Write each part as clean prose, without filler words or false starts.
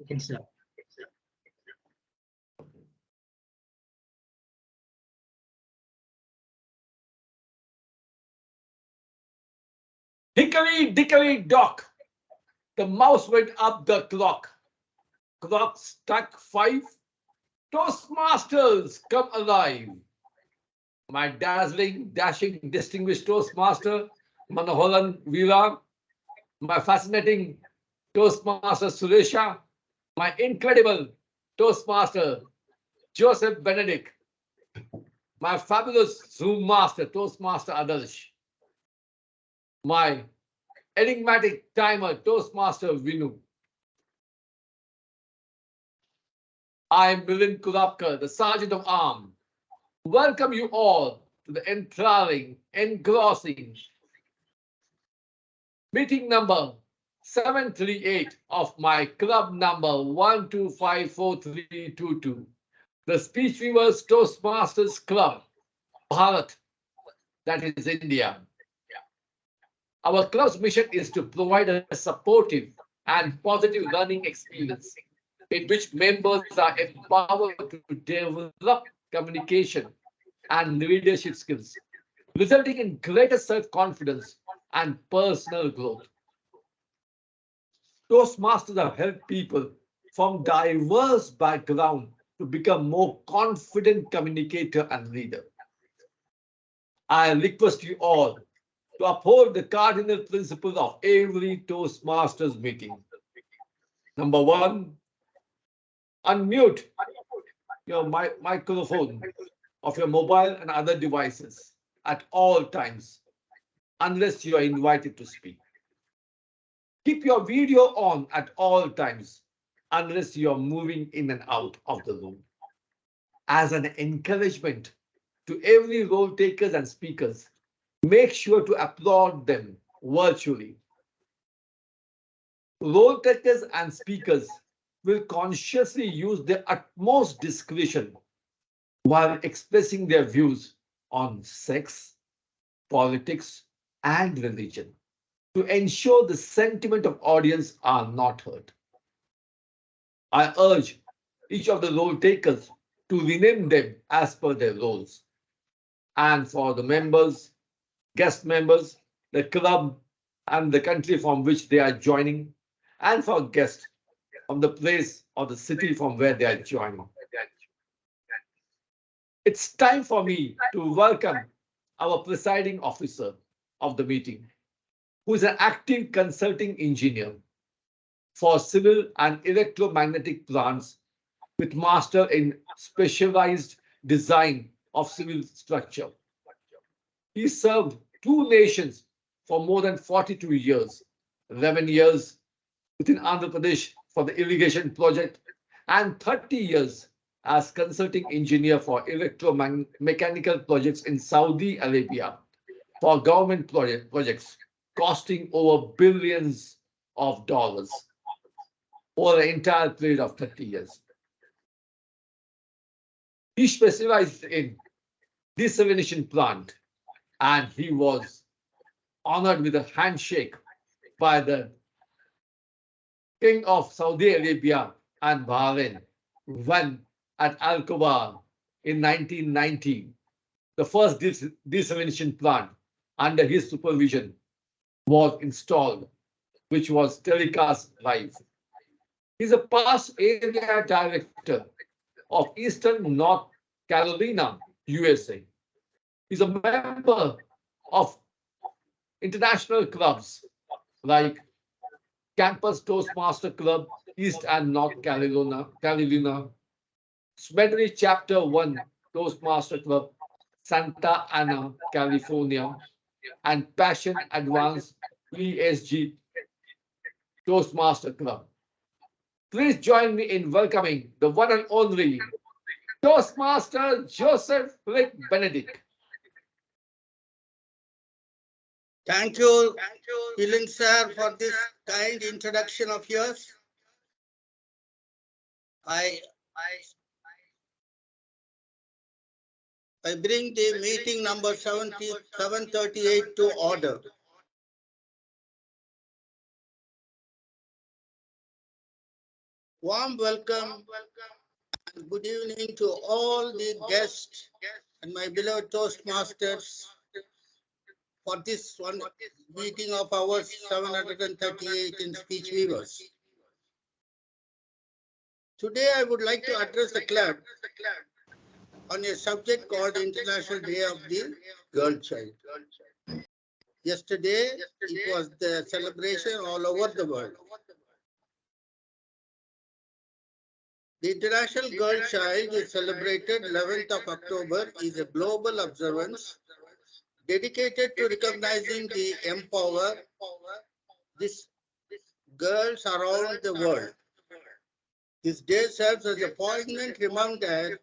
You can start. Hickory dickory dock, the mouse went up the clock. Clock struck 5. Toastmasters, come alive. My dazzling, dashing, distinguished Toastmaster, Manoharan Veera, my fascinating Toastmaster Suresha, my incredible Toastmaster Joseph Benedict, my fabulous Zoom Master Toastmaster Adarsh, my enigmatic timer Toastmaster Vinu. I am Milind Kulapkar, the Sergeant of Arms. Welcome you all to the enthralling, engrossing meeting number 738 of my club number 1254322, the Speech Weavers Toastmasters Club, Bharat, that is India. Our club's mission is to provide a supportive and positive learning experience in which members are empowered to develop communication and leadership skills, resulting in greater self-confidence and personal growth. Toastmasters have helped people from diverse backgrounds to become more confident communicator and leader. I request you all to uphold the cardinal principles of every Toastmasters meeting. Number 1, unmute your microphone of your mobile and other devices at all times, unless you are invited to speak. Keep your video on at all times, unless you are moving in and out of the room. As an encouragement to every role takers and speakers, make sure to applaud them virtually. Role takers and speakers will consciously use their utmost discretion while expressing their views on sex, politics, and religion to ensure the sentiment of audience are not hurt. I urge each of the role takers to rename them as per their roles. And for the members, guest members, the club, and the country from which they are joining, and for guests from the place or the city from where they are joining. It's time for me to welcome our presiding officer of the meeting, who is an active consulting engineer for civil and electromagnetic plants with master in specialized design of civil structure. He served 2 nations for more than 42 years, 11 years within Andhra Pradesh for the irrigation project, and 30 years as consulting engineer for electromechanical projects in Saudi Arabia for government projects costing over billions of dollars over the entire period of 30 years. He specialized in desalination plant, and he was honored with a handshake by the King of Saudi Arabia and Bahrain when at Al Khobar in 1990, the first desalination plant under his supervision was installed, which was telecast live. He's a past area director of Eastern North Carolina, USA. He's a member of international clubs like Campus Toastmaster Club, East and North Carolina, Smedley Chapter 1 Toastmaster Club, Santa Ana, California, and Passion Advance ESG Toastmaster Club. Please join me in welcoming the one and only Toastmaster Joseph Benedict. Thank you, Milind sir, for this kind introduction of yours. I bring the meeting number 738 to order. Warm welcome and good evening to all the guests and my beloved Toastmasters for this one meeting of ours 738 in Speech Weavers. Today I would like to address the club on a subject called International Day of the Girl Child. Yesterday it was the celebration all over the world. The International Girl Child is celebrated 11th of October is a global observance dedicated to recognizing the empower these girls around the world. This day serves as a poignant reminder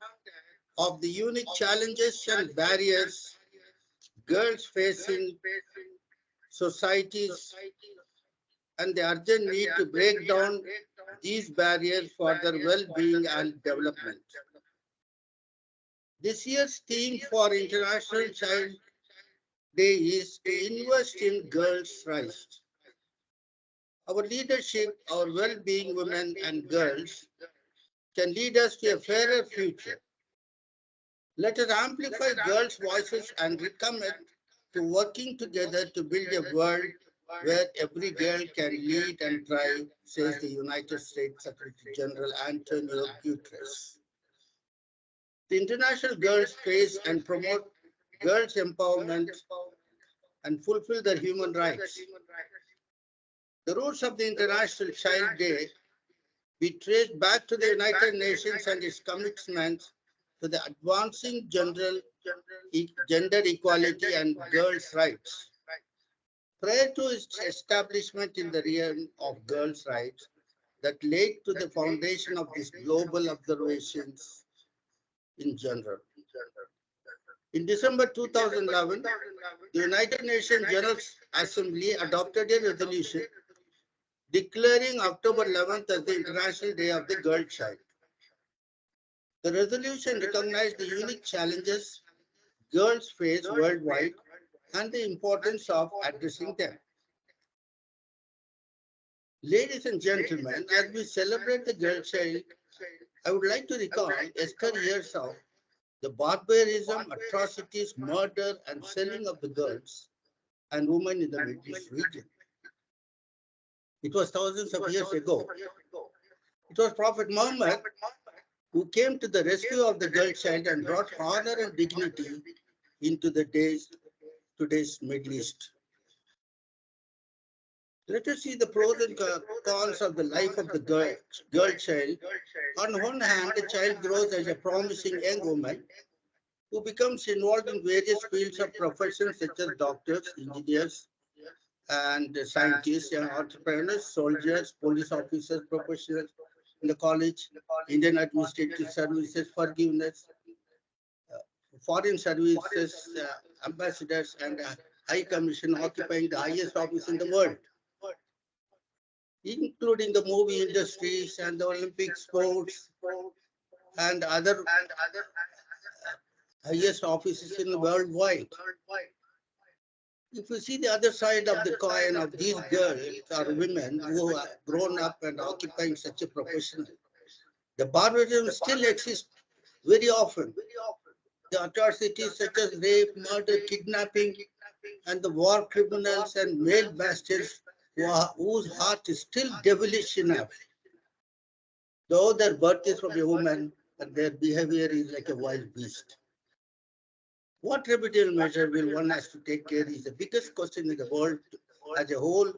of the unique challenges and barriers girls face in societies and the urgent need to break down these barriers for their well-being and development. This year's theme for International Child Day is to invest in girls' rights. Our leadership, our well-being women and girls can lead us to a fairer future. Let us amplify girls' voices and recommit to working together to build a world where every girl can lead and thrive, says the United States Secretary General Antonio Guterres. The International Girls praise and promote girls' empowerment and fulfill their human rights. The roots of the International Child Day be traced back to the United Nations and its commitments to the advancing gender equality and girls' rights. Prior to its establishment in the realm of girls' rights, that laid to the foundation of these global observations in general. In December 2011, the United Nations General Assembly adopted a resolution declaring October 11th as the International Day of the Girl Child. The resolution recognized the unique challenges girls face worldwide and the importance of addressing them. Ladies and gentlemen, as we celebrate the girl child, I would like to recall Esther years of the barbarism, atrocities, murder, and selling of the girls and women in the Middle East region. It was thousands of years ago. It was Prophet Muhammad who came to the rescue of the girl child and brought honor and dignity into today's Middle East. Let us see the pros and cons of the life of the girl child. On one hand, the child grows as a promising young woman who becomes involved in various fields of professions such as doctors, engineers, and scientists, and entrepreneurs, soldiers, police officers, professionals in the college, Indian administrative services, forgiveness, foreign services, ambassadors, and high commission occupying the highest office in the world, including the movie industries and the Olympic sports and other highest offices in the worldwide. If you see the other side of the coin of these girls or women who are grown up and occupying such a profession, the barbarism still exists very often. The atrocities such as rape, murder, kidnapping, and the war criminals and male bastards whose heart is still devilish enough. Though their birth is from a woman, but their behavior is like a wild beast. What remedial measure will one has to take care is the biggest question in the world as a whole,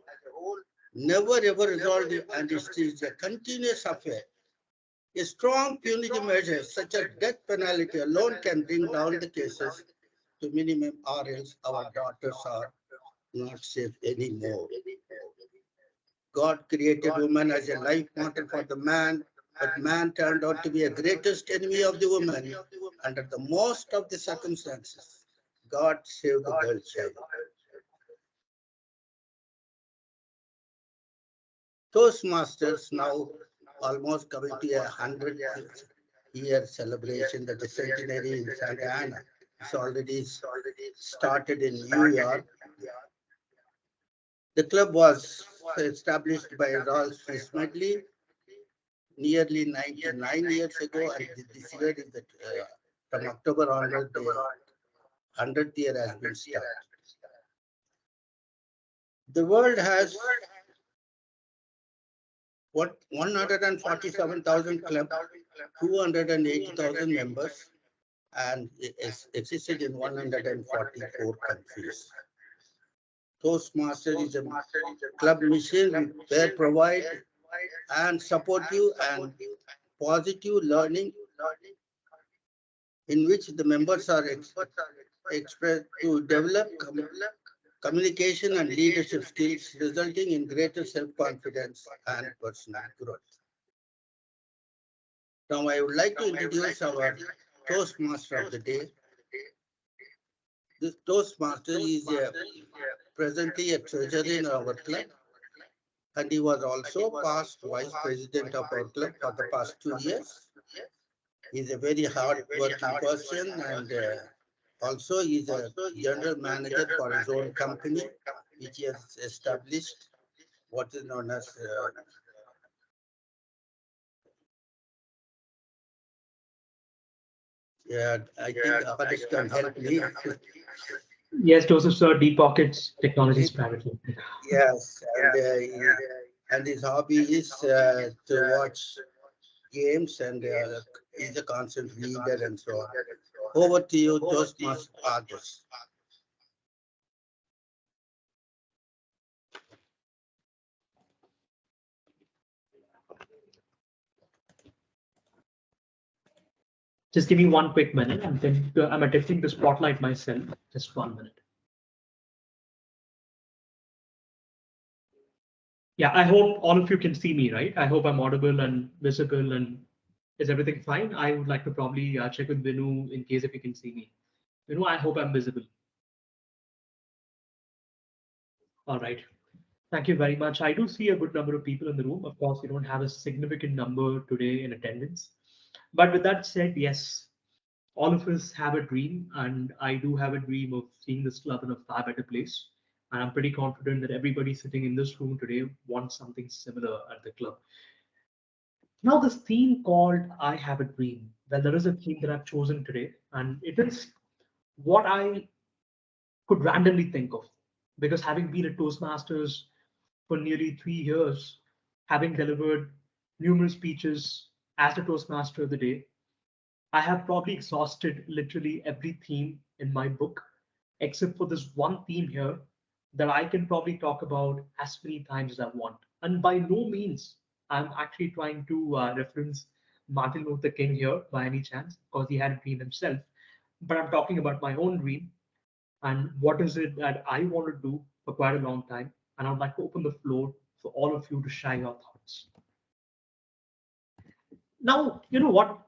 never ever resolved, and it is a continuous affair. A strong punitive measure such as death penalty alone can bring down the cases to minimum, or else our daughters are not safe anymore. God created woman as a life model for the man, but man turned out to be a greatest enemy of the woman under the most of the circumstances. God save the girl child. Toastmasters now almost coming to 100-year celebration, that the centenary in Santa Ana. It's already started in New York. The club was established by Rolf Smedley nearly 99 years ago, and this year is that from October onward, the 100th year has been started. The world has 147,000 clubs, 280,000 members, and it existed in 144 countries. Toastmasters is a club mission where provide and supportive and positive learning in which the members are expressed to develop communication and leadership skills, resulting in greater self-confidence and personal growth. Now, I would like to introduce our Toastmaster of the day. This Toastmaster is presently a treasurer in our club, and he was also past vice president of our club for the past 2 years. He's a very hard-working person, and also he's a general manager for his own company, which he has established what is known as I think Adarsh can help me. Yes, Joseph, sir, Deep Pockets Technologies Private Limited. Yes, and his hobby is to watch games, and he's a constant reader and so on. Over to you, Toastmasters Adarsh. Just give me one quick minute. I'm attempting to spotlight myself. Just 1 minute. Yeah, I hope all of you can see me, right? I hope I'm audible and visible, and is everything fine? I would like to probably check with Vinu in case if you can see me. Vinu, I hope I'm visible. All right. Thank you very much. I do see a good number of people in the room. Of course, we don't have a significant number today in attendance. But with that said, yes, all of us have a dream, and I do have a dream of seeing this club in a far better place. And I'm pretty confident that everybody sitting in this room today wants something similar at the club. Now, this theme called I Have a Dream, well, there is a theme that I've chosen today, and it is what I could randomly think of. Because having been a Toastmasters for nearly 3 years, having delivered numerous speeches as the Toastmaster of the day, I have probably exhausted literally every theme in my book, except for this one theme here that I can probably talk about as many times as I want. And by no means I'm actually trying to reference Martin Luther King here by any chance, because he had a dream himself. But I'm talking about my own dream and what is it that I want to do for quite a long time. And I would like to open the floor for all of you to share your thoughts. Now, you know what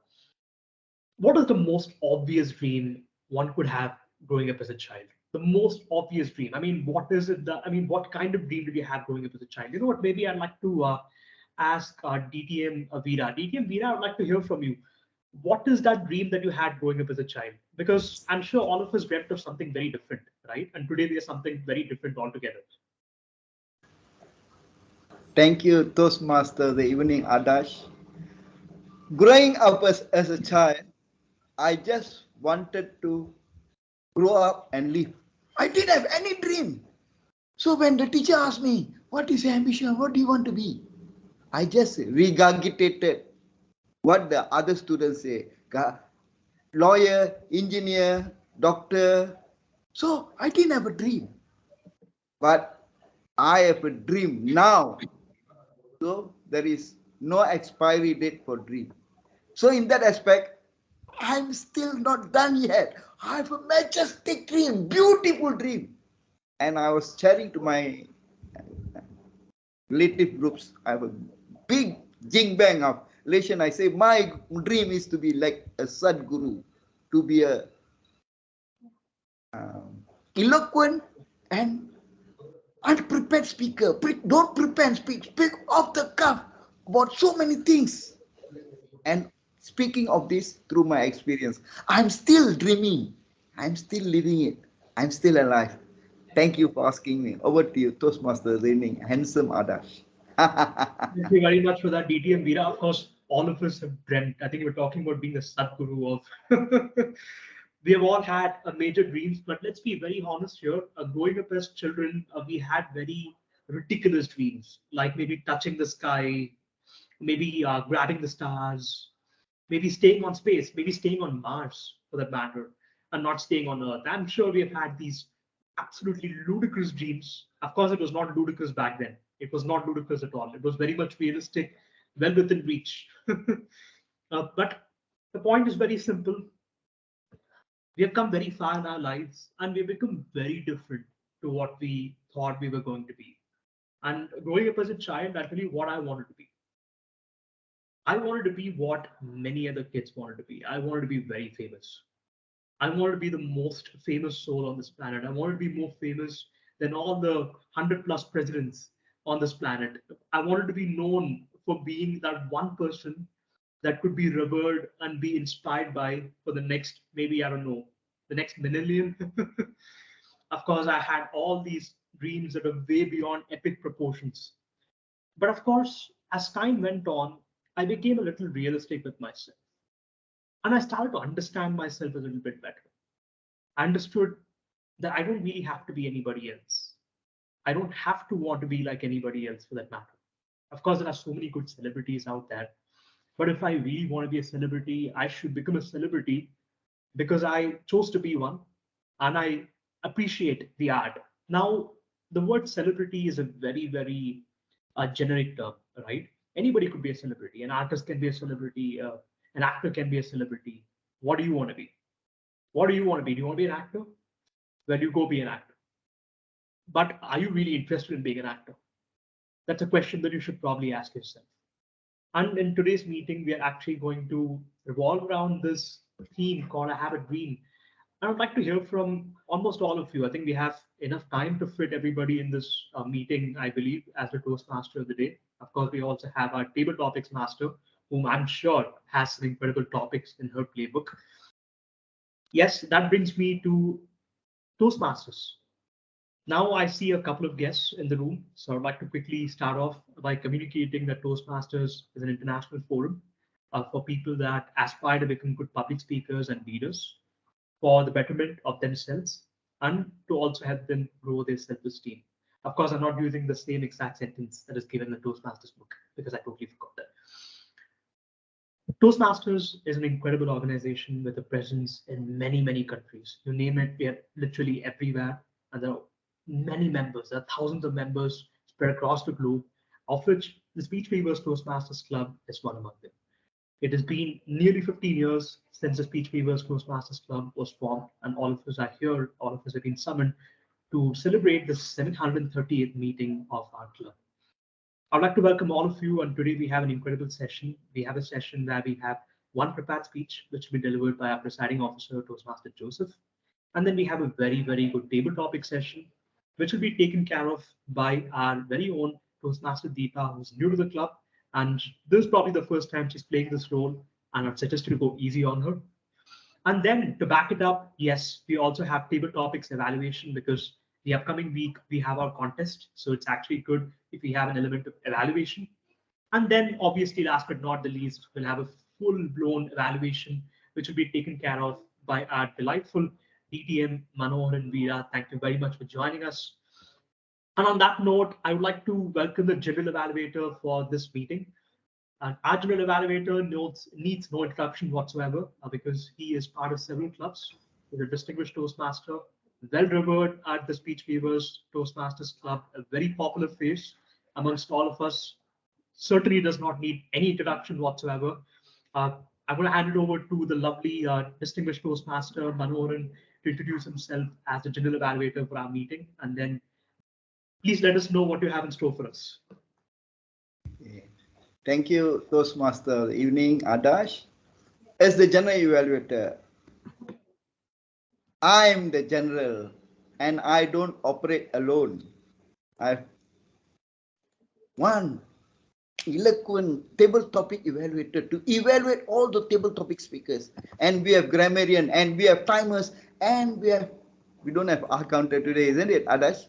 is the most obvious dream one could have growing up as a child? The most obvious dream. I mean, what is it that, I mean, what kind of dream did you have growing up as a child? You know what? Maybe I'd like to ask DTM Veera. DTM Veera, I'd like to hear from you. What is that dream that you had growing up as a child? Because I'm sure all of us dreamt of something very different, right? And today there's something very different altogether. Thank you, Toastmaster, the evening Adarsh. Growing up as a child, I just wanted to grow up and live. I didn't have any dream. So when the teacher asked me, what is your ambition? What do you want to be? I just regurgitated what the other students say. Lawyer, engineer, doctor. So I didn't have a dream. But I have a dream now. So there is no expiry date for dream. So in that aspect, I'm still not done yet. I have a majestic dream, beautiful dream. And I was sharing to my relative groups. I have a big jing bang of relation. I say my dream is to be like a Sadguru, to be a eloquent and unprepared speaker. Don't prepare and speak. Speak off the cuff about so many things. And speaking of this through my experience, I'm still dreaming. I'm still living it. I'm still alive. Thank you for asking me. Over to you, Toastmaster reigning handsome Adarsh. Thank you very much for that, DTM Veera. Of course, all of us have dreamt. I think we're talking about being a Sadguru of. We have all had major dreams, but let's be very honest here. Growing up as children, we had very ridiculous dreams, like maybe touching the sky, maybe grabbing the stars, maybe staying on space, maybe staying on Mars for that matter, and not staying on Earth. I'm sure we have had these absolutely ludicrous dreams. Of course, it was not ludicrous back then. It was not ludicrous at all. It was very much realistic, well within reach. But the point is very simple. We have come very far in our lives and we've become very different to what we thought we were going to be. And growing up as a child, I tell you what I wanted to be. I wanted to be what many other kids wanted to be. I wanted to be very famous. I wanted to be the most famous soul on this planet. I wanted to be more famous than all the 100 plus presidents on this planet. I wanted to be known for being that one person that could be revered and be inspired by for the next, maybe, I don't know, the next millennium. Of course, I had all these dreams that are way beyond epic proportions. But of course, as time went on, I became a little realistic with myself. And I started to understand myself a little bit better. I understood that I don't really have to be anybody else. I don't have to want to be like anybody else for that matter. Of course, there are so many good celebrities out there. But if I really want to be a celebrity, I should become a celebrity because I chose to be one and I appreciate the art. Now, the word celebrity is a very, very generic term, right? Anybody could be a celebrity. An artist can be a celebrity. An actor can be a celebrity. What do you want to be? What do you want to be? Do you want to be an actor? Well, you go be an actor. But are you really interested in being an actor? That's a question that you should probably ask yourself. And in today's meeting, we are actually going to revolve around this theme called I Have a Dream. I would like to hear from almost all of you. I think we have enough time to fit everybody in this meeting, I believe, as the Toastmaster of the day. Of course, we also have our table topics master, whom I'm sure has some incredible topics in her playbook. Yes, that brings me to Toastmasters. Now I see a couple of guests in the room, so I'd like to quickly start off by communicating that Toastmasters is an international forum for people that aspire to become good public speakers and leaders for the betterment of themselves and to also help them grow their self-esteem. Of course, I'm not using the same exact sentence that is given in the Toastmasters book because I totally forgot that. Toastmasters is an incredible organization with a presence in many, many countries. You name it, we are literally everywhere. And there are many members, there are thousands of members spread across the globe, of which the Speech Weavers Toastmasters Club is one among them. It has been nearly 15 years since the Speech Weavers Toastmasters Club was formed, and all of us are here, all of us have been summoned to celebrate the 738th meeting of our club. I'd like to welcome all of you, and today we have an incredible session. We have a session where we have one prepared speech, which will be delivered by our presiding officer, Toastmaster Joseph. And then we have a very, very good table topic session, which will be taken care of by our very own Toastmaster Deepa, who's new to the club. And this is probably the first time she's playing this role, and I'd suggest you to go easy on her. And then to back it up, yes, we also have table topics evaluation because the upcoming week we have our contest. So it's actually good if we have an element of evaluation. And then obviously, last but not the least, we'll have a full-blown evaluation, which will be taken care of by our delightful DTM Manohar and Veera. Thank you very much for joining us. And on that note, I would like to welcome the general evaluator for this meeting. And our general evaluator needs no introduction whatsoever because he is part of several clubs. He's a distinguished Toastmaster, well revered at the Speech Weavers Toastmasters Club, a very popular face amongst all of us. Certainly does not need any introduction whatsoever. I'm going to hand it over to the lovely distinguished Toastmaster Manoharan to introduce himself as the general evaluator for our meeting, and then please let us know what you have in store for us. Thank you, Toastmaster. Evening, Adarsh. As the general evaluator, I'm the general and I don't operate alone. I've one eloquent table topic evaluator to evaluate all the table topic speakers. And we have grammarian and we have timers and we don't have our counter today, isn't it, Adarsh?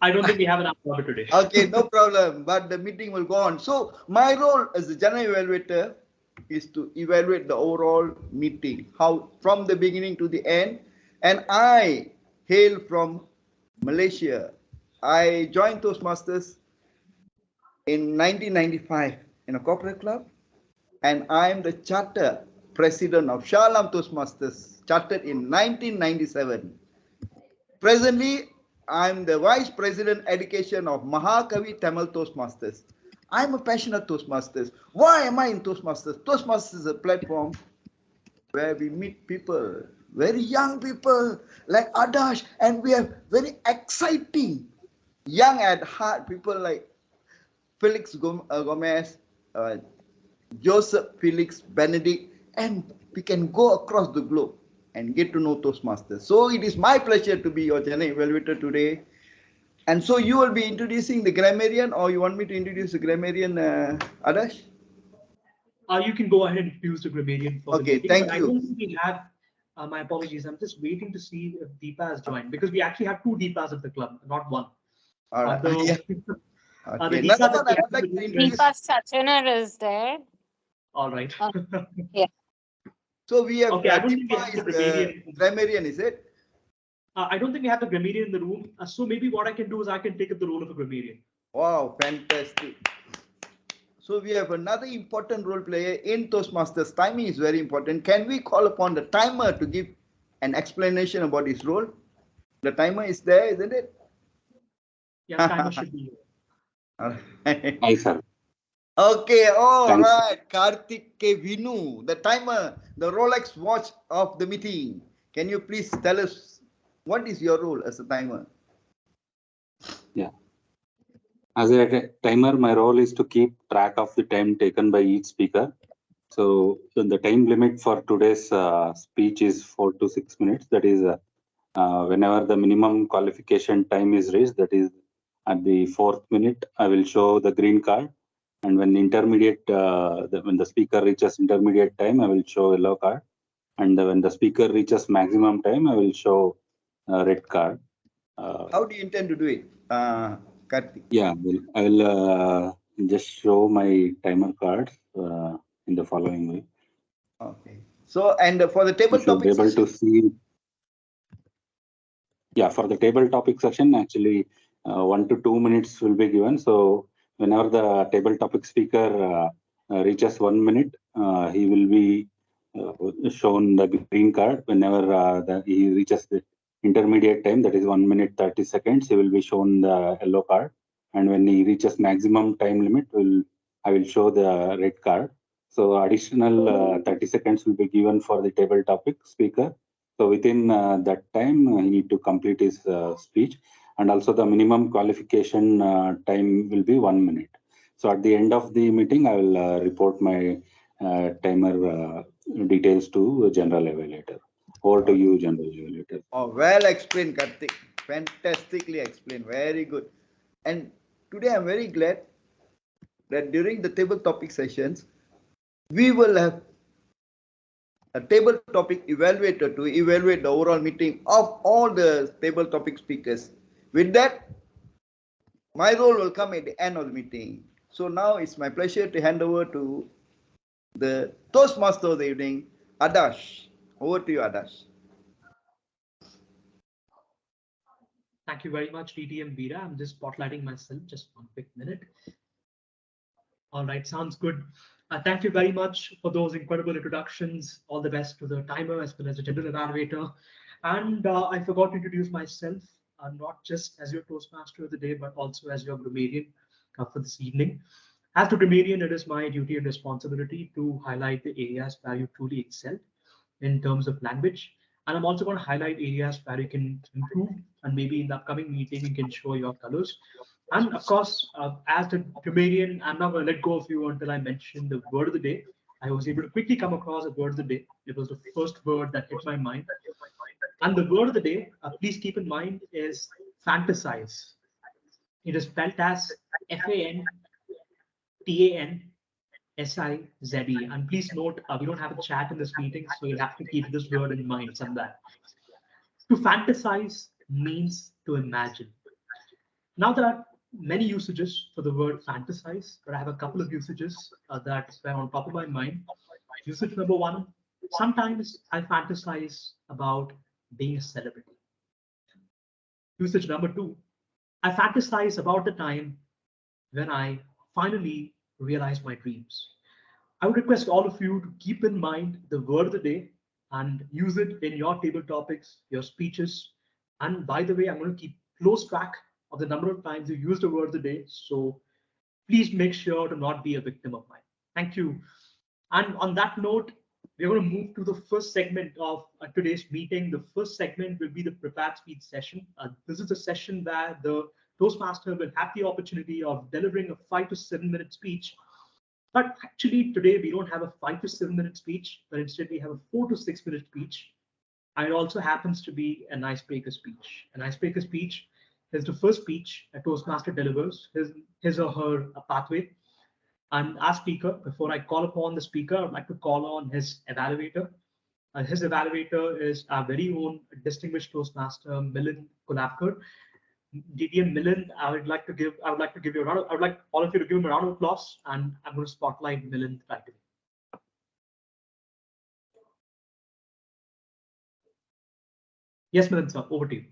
I don't think we have enough number today. Okay, no problem. But the meeting will go on. So my role as the general evaluator is to evaluate the overall meeting, how from the beginning to the end. And I hail from Malaysia. I joined Toastmasters in 1995 in a corporate club, and I am the charter president of Shalam Toastmasters, chartered in 1997. Presently, I'm the Vice President Education of Mahakavi Tamil Toastmasters. I'm a passionate Toastmasters. Why am I in Toastmasters? Toastmasters is a platform where we meet people, very young people like Adarsh, and we have very exciting, young at heart people like Felix Gomez, uh, Joseph Felix Benedict, and we can go across the globe and get to know Toastmasters. So it is my pleasure to be your general evaluator today. And so you will be introducing the grammarian, or you want me to introduce the grammarian, Adarsh? You can go ahead and introduce the grammarian for the Okay, meeting, but thank I you. don't think we have. My apologies. I'm just waiting to see if Deepa has joined because we actually have two Deepas at the club, not one. All right. The Yeah. the Okay. Another Deepa one that we I would have in like the to room introduce. is Deepa Sachana is there. all right. Yeah. So we have Okay, I don't think we Deepa have the is the grammarian. grammarian, is it? I don't think we have the grammarian in the room. So maybe what I can do is I can take up the role of a grammarian. Wow, fantastic. So we have another important role player in Toastmasters. Timing is very important. Can we call upon the timer to give an explanation about his role? The timer is there, isn't it? Yeah, timer should be here. All right. Hi, sir. Okay, all Thanks. right. Karthik K. Vinu, the timer, the Rolex watch of the meeting. Can you please tell us what is your role as a timer? Yeah. As a timer, my role is to keep track of the time taken by each speaker. So the time limit for today's speech is 4 to 6 minutes. That is, whenever the minimum qualification time is reached, that is at the 4th minute, I will show the green card. And when intermediate, when the speaker reaches intermediate time, I will show yellow card. And when the speaker reaches maximum time, I will show red card. How do you intend to do it, Karthik? Yeah, I will just show my timer cards in the following way. Okay. So, and for the table You should be topic able to session, see. Yeah, for the table topic session, actually 1 to 2 minutes will be given. So whenever the table topic speaker reaches 1 minute, he will be shown the green card. Whenever he reaches the intermediate time, that is 1 minute 30 seconds, he will be shown the yellow card. And when he reaches maximum time limit, I will show the red card. So additional 30 seconds will be given for the table topic speaker. So within that time, he need to complete his speech, and also the minimum qualification time will be 1 minute. So at the end of the meeting, I will report my timer details to general evaluator. Over to you, general evaluator. oh, well explained, Karthik. Fantastically explained. Very good. And today I'm very glad that during the table topic sessions, we will have a table topic evaluator to evaluate the overall meeting of all the table topic speakers. With that, my role will come at the end of the meeting. So now it's my pleasure to hand over to the Toastmaster of the evening, Adarsh. Over to you, Adarsh. Thank you very much, TTM Veera. I'm just spotlighting myself. Just one quick minute. All right, sounds good. Thank you very much for those incredible introductions. All the best to the timer as well as the general evaluator. And I forgot to introduce myself, not just as your Toastmaster of the day, but also as your grammarian for this evening. As the grammarian, it is my duty and responsibility to highlight the areas where you truly excel in terms of language. And I'm also going to highlight areas where you can improve. And maybe in the upcoming meeting, you can show your colors. And of course, as the grammarian, I'm not going to let go of you until I mention the word of the day. I was able to quickly come across a word of the day. It was the first word that hit my mind. And the word of the day, please keep in mind, is fantasize. It is spelled as FANTANSIZE. And please note, we don't have a chat in this meeting, so you'll have to keep this word in mind somewhere. To fantasize means to imagine. Now there are many usages for the word fantasize, but I have a couple of usages that were on top of my mind. Usage number one, sometimes I fantasize about being a celebrity. Usage number two, I fantasize about the time when I finally realize my dreams. I would request all of you to keep in mind the word of the day and use it in your table topics, your speeches. And by the way, I'm going to keep close track of the number of times you used the word of the day. So please make sure to not be a victim of mine. Thank you. And on that note, we're going to move to the first segment of today's meeting. The first segment will be the prepared speech session. This is a session where the Toastmaster will have the opportunity of delivering a 5 to 7 minute speech. But actually, today we don't have a 5 to 7 minute speech, but instead we have a 4 to 6 minute speech. And it also happens to be an icebreaker speech. An icebreaker speech is the first speech a Toastmaster delivers, his or her pathway. And our speaker, before I call upon the speaker, I'd like to call on his evaluator. His evaluator is our very own distinguished Toastmaster, Milind Kulapkar. DTM Milind, I would like to give you a round. I would like all of you to give him a round of applause, and I'm going to spotlight Milind right away. Yes, Milind, sir, over to you.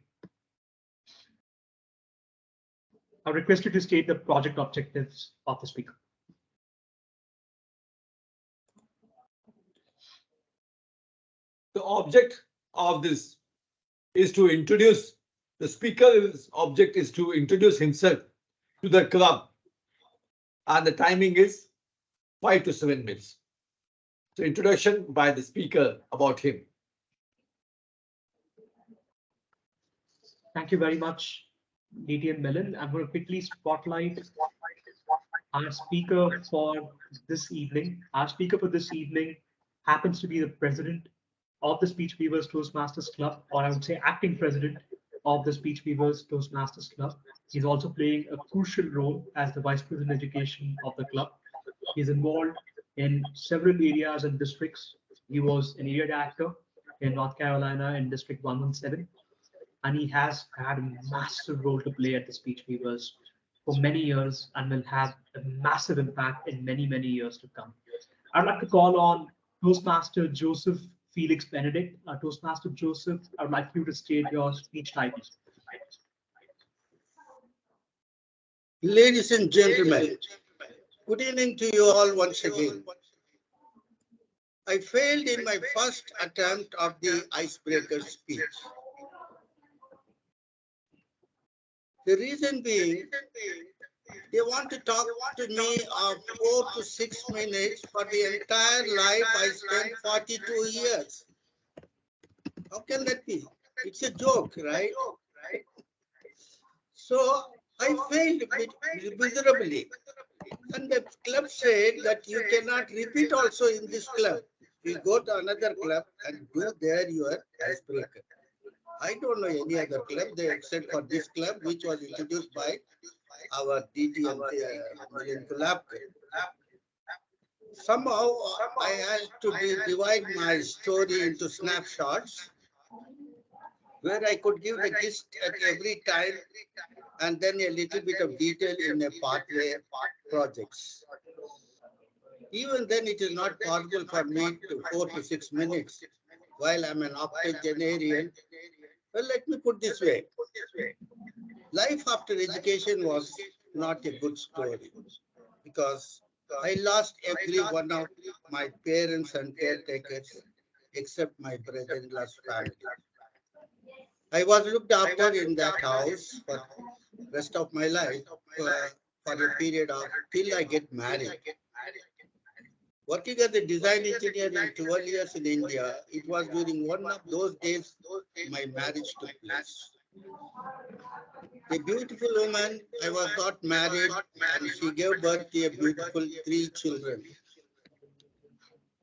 I request you to state the project objectives of the speaker. The object of this is to introduce the speaker's object is to introduce himself to the club, and the timing is 5 to 7 minutes. So introduction by the speaker about him. Thank you very much, DTM Milind. I'm going to quickly spotlight our speaker for this evening. Our speaker for this evening happens to be the president of the Speech Weavers Toastmasters Club, or I would say acting president of the Speech Weavers Toastmasters Club. He's also playing a crucial role as the vice president education of the club. He's involved in several areas and districts. He was an area director in North Carolina in District 117, and he has had a massive role to play at the Speech Weavers for many years and will have a massive impact in many, many years to come. I'd like to call on Toastmaster Joseph Felix Benedict. Toastmaster Joseph, I would like you to state your speech title. Ladies and gentlemen, good evening to you all once again. I failed in my first attempt of the icebreaker speech. The reason being, they want to talk to me of 4 to 6 minutes for the entire life I spent 42 years. How can that be? It's a joke, right? So I failed miserably. And the club said that you cannot repeat also in this club. You go to another club and do there your icebreaker. I don't know any other club except for this club, which was introduced by our DTM Milind Kulapkar. Somehow I had to divide my story into snapshots where I could give the gist at every time and then a little bit of detail in a pathway projects. Even then, it is not possible for me to 4 to 6 minutes while I'm an octogenarian. Well, let me put this way. Life after education was not a good story because I lost every one of my parents and caretakers except my brother-in-law's family. I was looked after in that house for the rest of my life for a period of till I get married. Working as a design engineer in 12 years in India, it was during one of those days my marriage took place. A beautiful woman, I was not married, and she gave birth to a beautiful 3 children.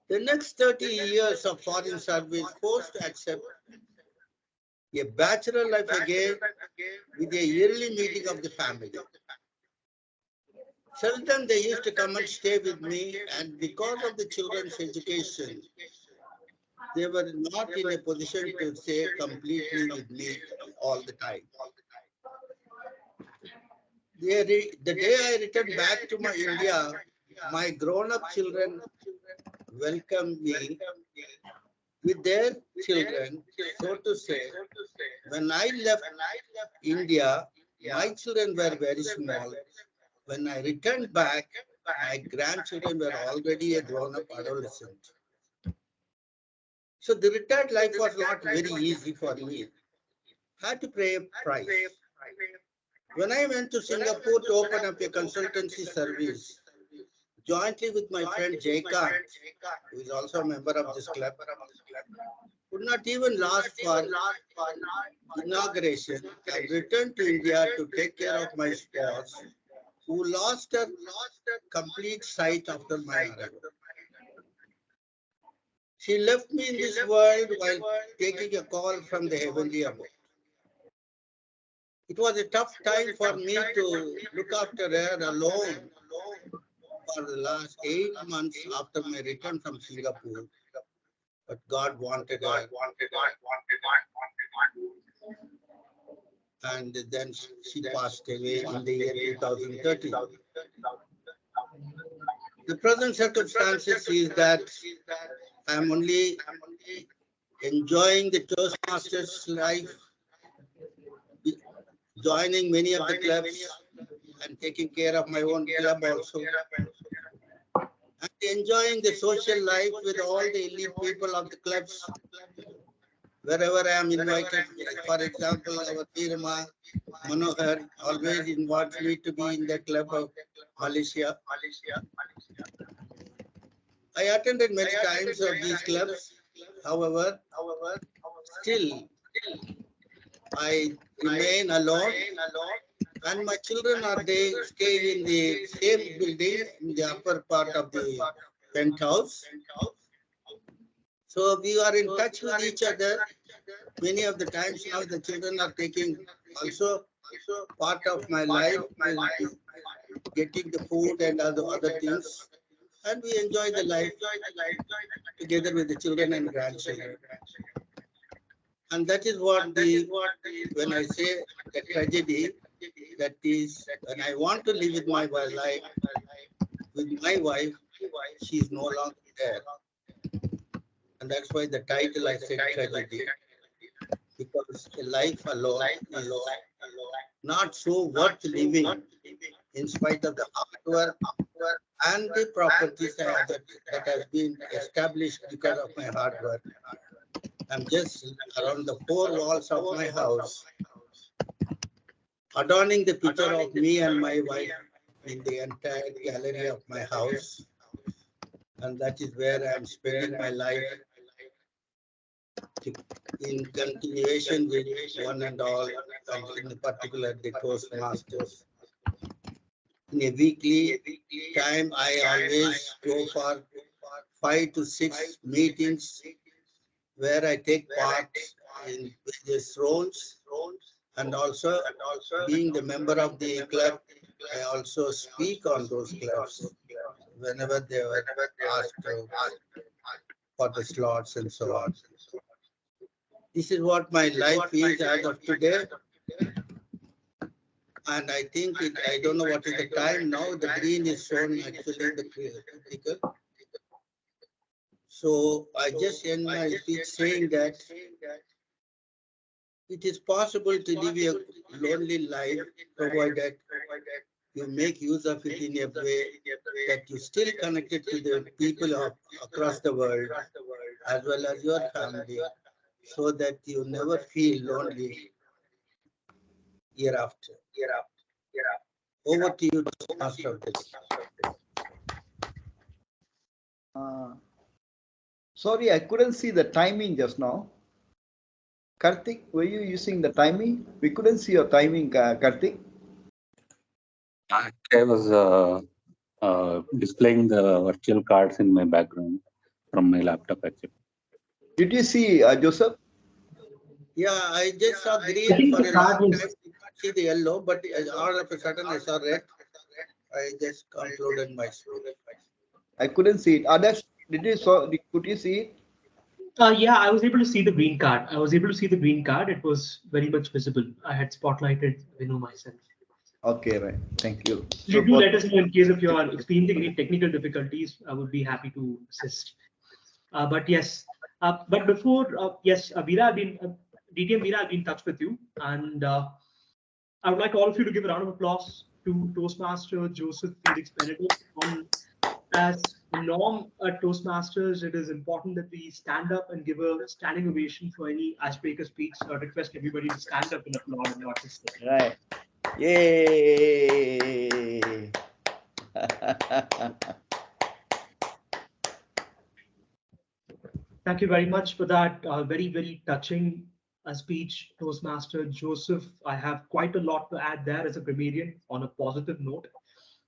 The next 30 years of foreign service forced to accept a bachelor life again with a yearly meeting of the family. Seldom they used to come and stay with me, and because of the children's education, they were not in a position to stay completely with me all the time. The day I returned back to my India, my grown-up children welcomed me with their children, so to say. When I left India, my children were very small. When I returned back, my grandchildren were already a grown-up adolescent. So the retired life was not very easy for me. Had to pay a price. When I went to Singapore to open up a consultancy service, jointly with my friend Jaykant, who is also a member of this club, could not even last for inauguration. I returned to India to take care of my spouse, who lost her complete sight after my arrival. She left me in this world while taking a call from the heavenly abode. It was a tough time for me to look after her alone for the last 8 months after my return from Singapore. But God wanted her. And then she passed away in the year 2013. The present circumstances is that I'm only enjoying the Toastmasters life, joining many of the clubs and taking care of my own club also. And enjoying the social life with all the elite people of the clubs. Wherever I am invited, for example, our Firma Manohar always invites me to be in the club of Malaysia. I attended many times of these clubs. However, still I remain alone, and my children stay in the same building in the upper part of the penthouse. So we are in touch with each other. Many of the times now the children are taking also part of my life, getting the food and other things, and we enjoy the life together with the children and grandchildren. And that is what when I say the tragedy, that is when I want to live with my life, with my wife, she is no longer there. And that's why the title I said tragedy, because a life alone is not so worth living in spite of the hard work and the properties that has been established because of my hard work. I'm just around the four walls of my house, adorning the picture of me and my wife in the entire gallery of my house. And that is where I'm spending my life in continuation with one and all, and in particular the Toastmasters. In a weekly time, I always go for 5 to 6 meetings where I take part in various roles, and also being the member of the club, I also speak on those clubs whenever they were asked for the slots and so on. This is what my life is as of today. And I think I don't know what is the time now. The green is shown actually in the critical. So I just end my speech saying that it is possible to live a lonely life, provided you make use of it in a way that you still connected to the people across the world, as well as your family, so that you never feel lonely year after. Over to you, Master of this. Sorry, I couldn't see the timing just now. Karthik, were you using the timing? We couldn't see your timing, Karthik. I was displaying the virtual cards in my background from my laptop actually. Did you see, Joseph? Yeah, I just saw I green think for the a card long was. time. See the yellow, but all of a sudden I saw red. I just concluded my speech. I couldn't see it. Adarsh, could you see it? Yeah, I was able to see the green card. I was able to see the green card. It was very much visible. I had spotlighted Vinu myself. Okay, right. Thank you. You do let us know in case if you are experiencing any technical difficulties. I would be happy to assist. But yes, but before, yes, Veera, DTM Veera, I've been in touch with you, and I would like all of you to give a round of applause to Toastmaster Joseph Felix Benedict. As a norm at Toastmasters, it is important that we stand up and give a standing ovation for any icebreaker speech. So I request everybody to stand up and applaud and not just sit. Right. Yay! Thank you very much for that very, very touching speech, Toastmaster Joseph. I have quite a lot to add there as a grammarian on a positive note.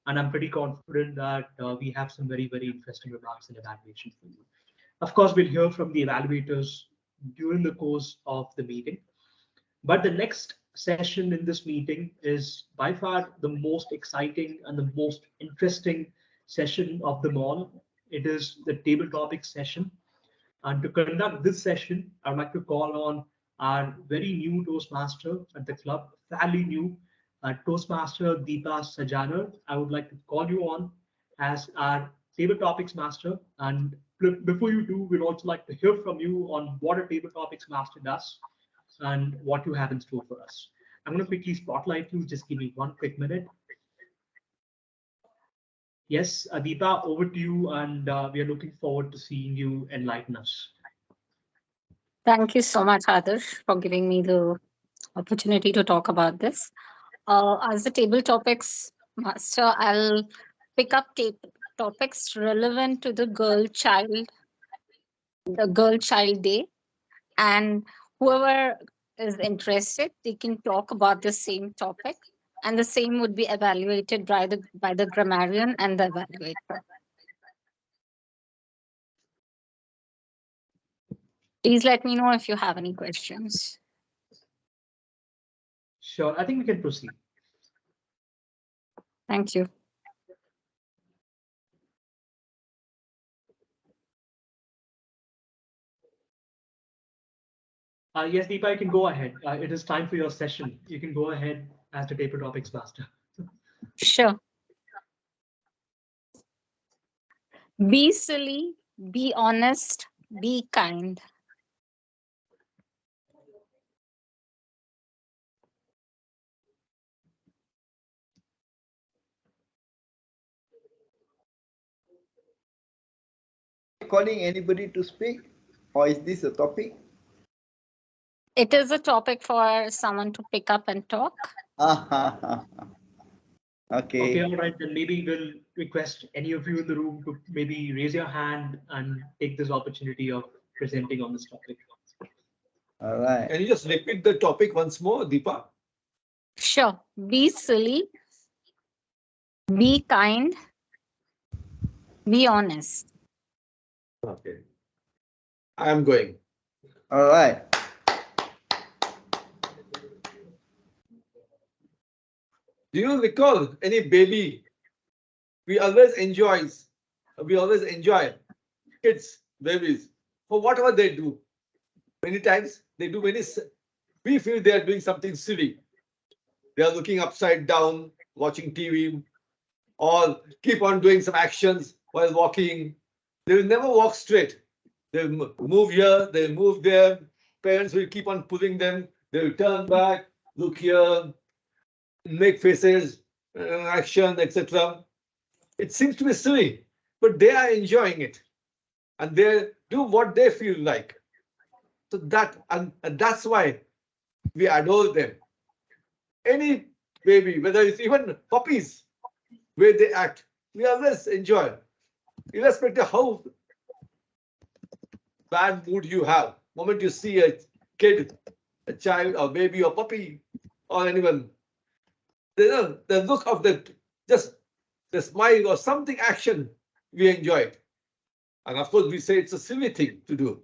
And I'm pretty confident that we have some very, very interesting remarks and evaluation for you. Of course, we'll hear from the evaluators during the course of the meeting. But the next session in this meeting is by far the most exciting and the most interesting session of them all. It is the table topic session. And to conduct this session, I'd like to call on our very new Toastmaster at the club, fairly new, Toastmaster Deepa Sajanar. I would like to call you on as our table topics master. And before you do, we'd also like to hear from you on what a table topics master does and what you have in store for us. I'm going to quickly spotlight you. Just give me one quick minute. Yes, Deepa, over to you, and we are looking forward to seeing you enlighten us. Thank you so much, Adarsh, for giving me the opportunity to talk about this. As the table topics master, I'll pick up topics relevant to the girl child day, and whoever is interested, they can talk about the same topic, and the same would be evaluated by the grammarian and the evaluator. Please let me know if you have any questions. Sure, I think we can proceed. Thank you. Yes, Deepa, you can go ahead. It is time for your session. You can go ahead as the table topics master. Sure. Be silly, be honest, be kind. Calling anybody to speak, or is this a topic? It is a topic for someone to pick up and talk. Okay, Okay. all right, then maybe we'll request any of you in the room to maybe raise your hand and take this opportunity of presenting on this topic. All right. Can you just repeat the topic once more, Deepa? Sure. Be silly, be kind, be honest. Okay. I am going. All right. Do you recall any baby? We always enjoy kids, babies, for whatever they do. Many times they do we feel they are doing something silly. They are looking upside down, watching TV, or keep on doing some actions while walking. They will never walk straight. They'll move here, they'll move there. Parents will keep on pulling them. They'll turn back, look here, make faces, action, etc. It seems to be silly, but they are enjoying it, and they do what they feel like. So and that's why we adore them. Any baby, whether it's even puppies, where they act, we always enjoy, irrespective of how bad mood you have. Moment you see a kid, a child, or baby, or puppy, or anyone, the look of just the smile or something action, we enjoy it. And of course, we say it's a silly thing to do.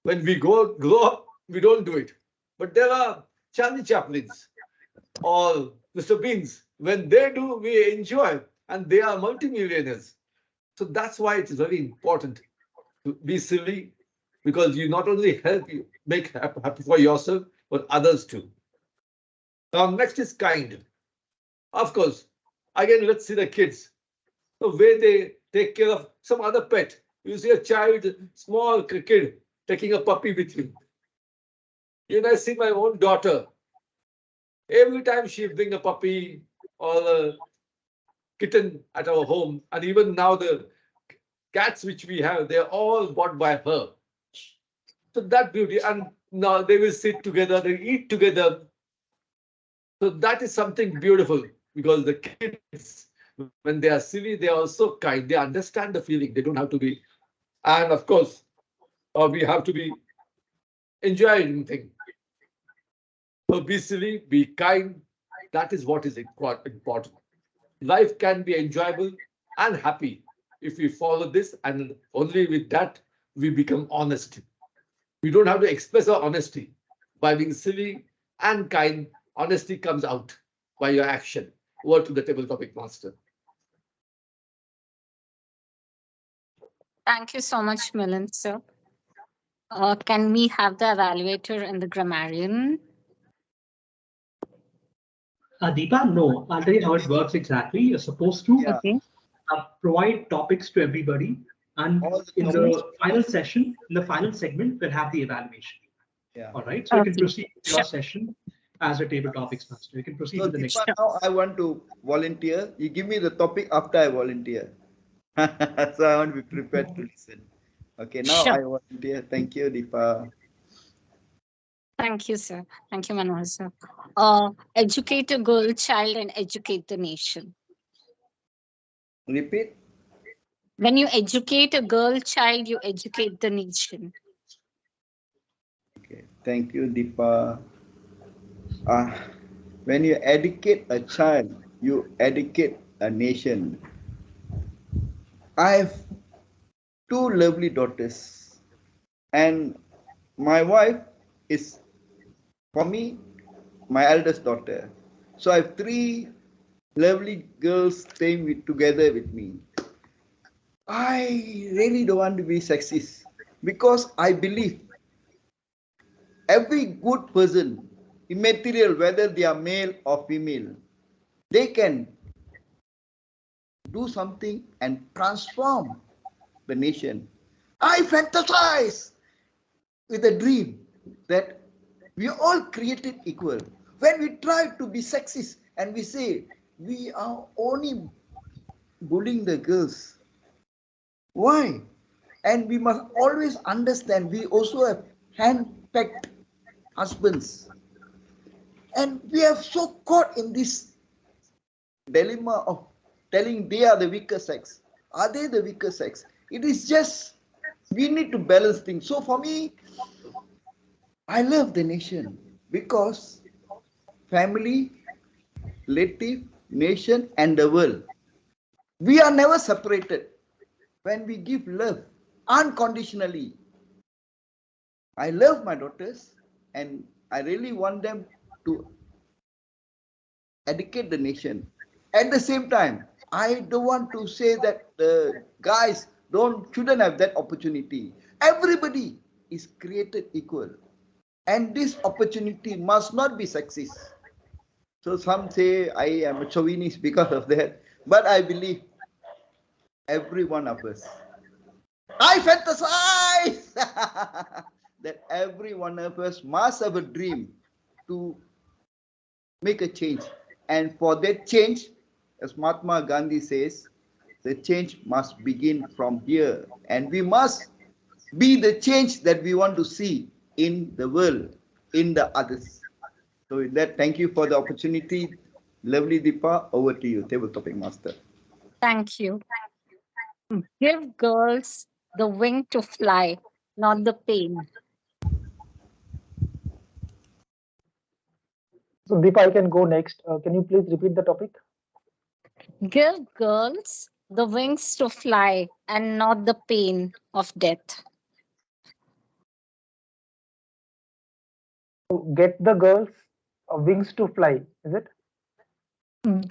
When we grow up, we don't do it. But there are Charlie Chaplins or Mr. Beans. When they do, we enjoy, and they are multimillionaires. So that's why it's very important to be silly, because you not only help you make happy for yourself, but others too. Now, next is kind. Of course, again, let's see the kids, the way they take care of some other pet. You see a child, small kid, taking a puppy with him. You know, I see my own daughter. Every time she bring a puppy or a kitten at our home, and even now the cats which we have, they're all bought by her. So that beauty, and now they will sit together, they eat together. So that is something beautiful because the kids, when they are silly, they are also kind. They understand the feeling. They don't have to be, and of course, we have to be enjoying thing. So be silly, be kind. That is what is important. Life can be enjoyable and happy if we follow this, and only with that we become honest. We don't have to express our honesty by being silly and kind. Honesty comes out by your action. Over to the table topic master. Thank you so much, Milind, sir. Can we have the evaluator and the grammarian? Deepa, no, I'll tell you how it works exactly. You're supposed to Yeah, Okay. provide topics to everybody, and all the in Okay. topics. the final session, in the final segment, we'll have the evaluation. Yeah. All right, so you can Okay. proceed with your Sure. session as a table topics master. You can proceed So with the next. Deepa, Sure. now I want to volunteer. You give me the topic after I volunteer. So I want to be prepared to listen. Okay, now Sure. I volunteer. Thank you, Deepa. Thank you, sir. Thank you, Manohar, sir. Educate a girl child and educate the nation. Repeat. When you educate a girl child, you educate the nation. Okay, thank you, Deepa. Uh, when you educate a child, you educate a nation. I have two lovely daughters, and my wife is, for me, my eldest daughter. So I have three lovely girls staying together with me. I really don't want to be sexist because I believe every good person, immaterial whether they are male or female, they can do something and transform the nation. I fantasize with a dream that we are all created equal. When we try to be sexist and we say we are only bullying the girls, why? And we must always understand we also have hand-picked husbands. And we are so caught in this dilemma of telling they are the weaker sex. Are they the weaker sex? It is just we need to balance things. So for me, I love the nation because family, relative, nation, and the world. We are never separated when we give love unconditionally. I love my daughters and I really want them to educate the nation. At the same time, I don't want to say that the guys don't shouldn't have that opportunity. Everybody is created equal, and this opportunity must not be sexist. So some say I am a chauvinist because of that, but I believe every one of us. I fantasize that every one of us must have a dream to make a change. And for that change, as Mahatma Gandhi says, the change must begin from here. And we must be the change that we want to see in the world, in the others. So with that, thank you for the opportunity. Lovely Deepa, over to you, table topic master. Thank you. Give girls the wing to fly, not the pain. So Deepa, I can go next. Can you please repeat the topic? Give girls the wings to fly and not the pain of death. To get the girls wings to fly, is it?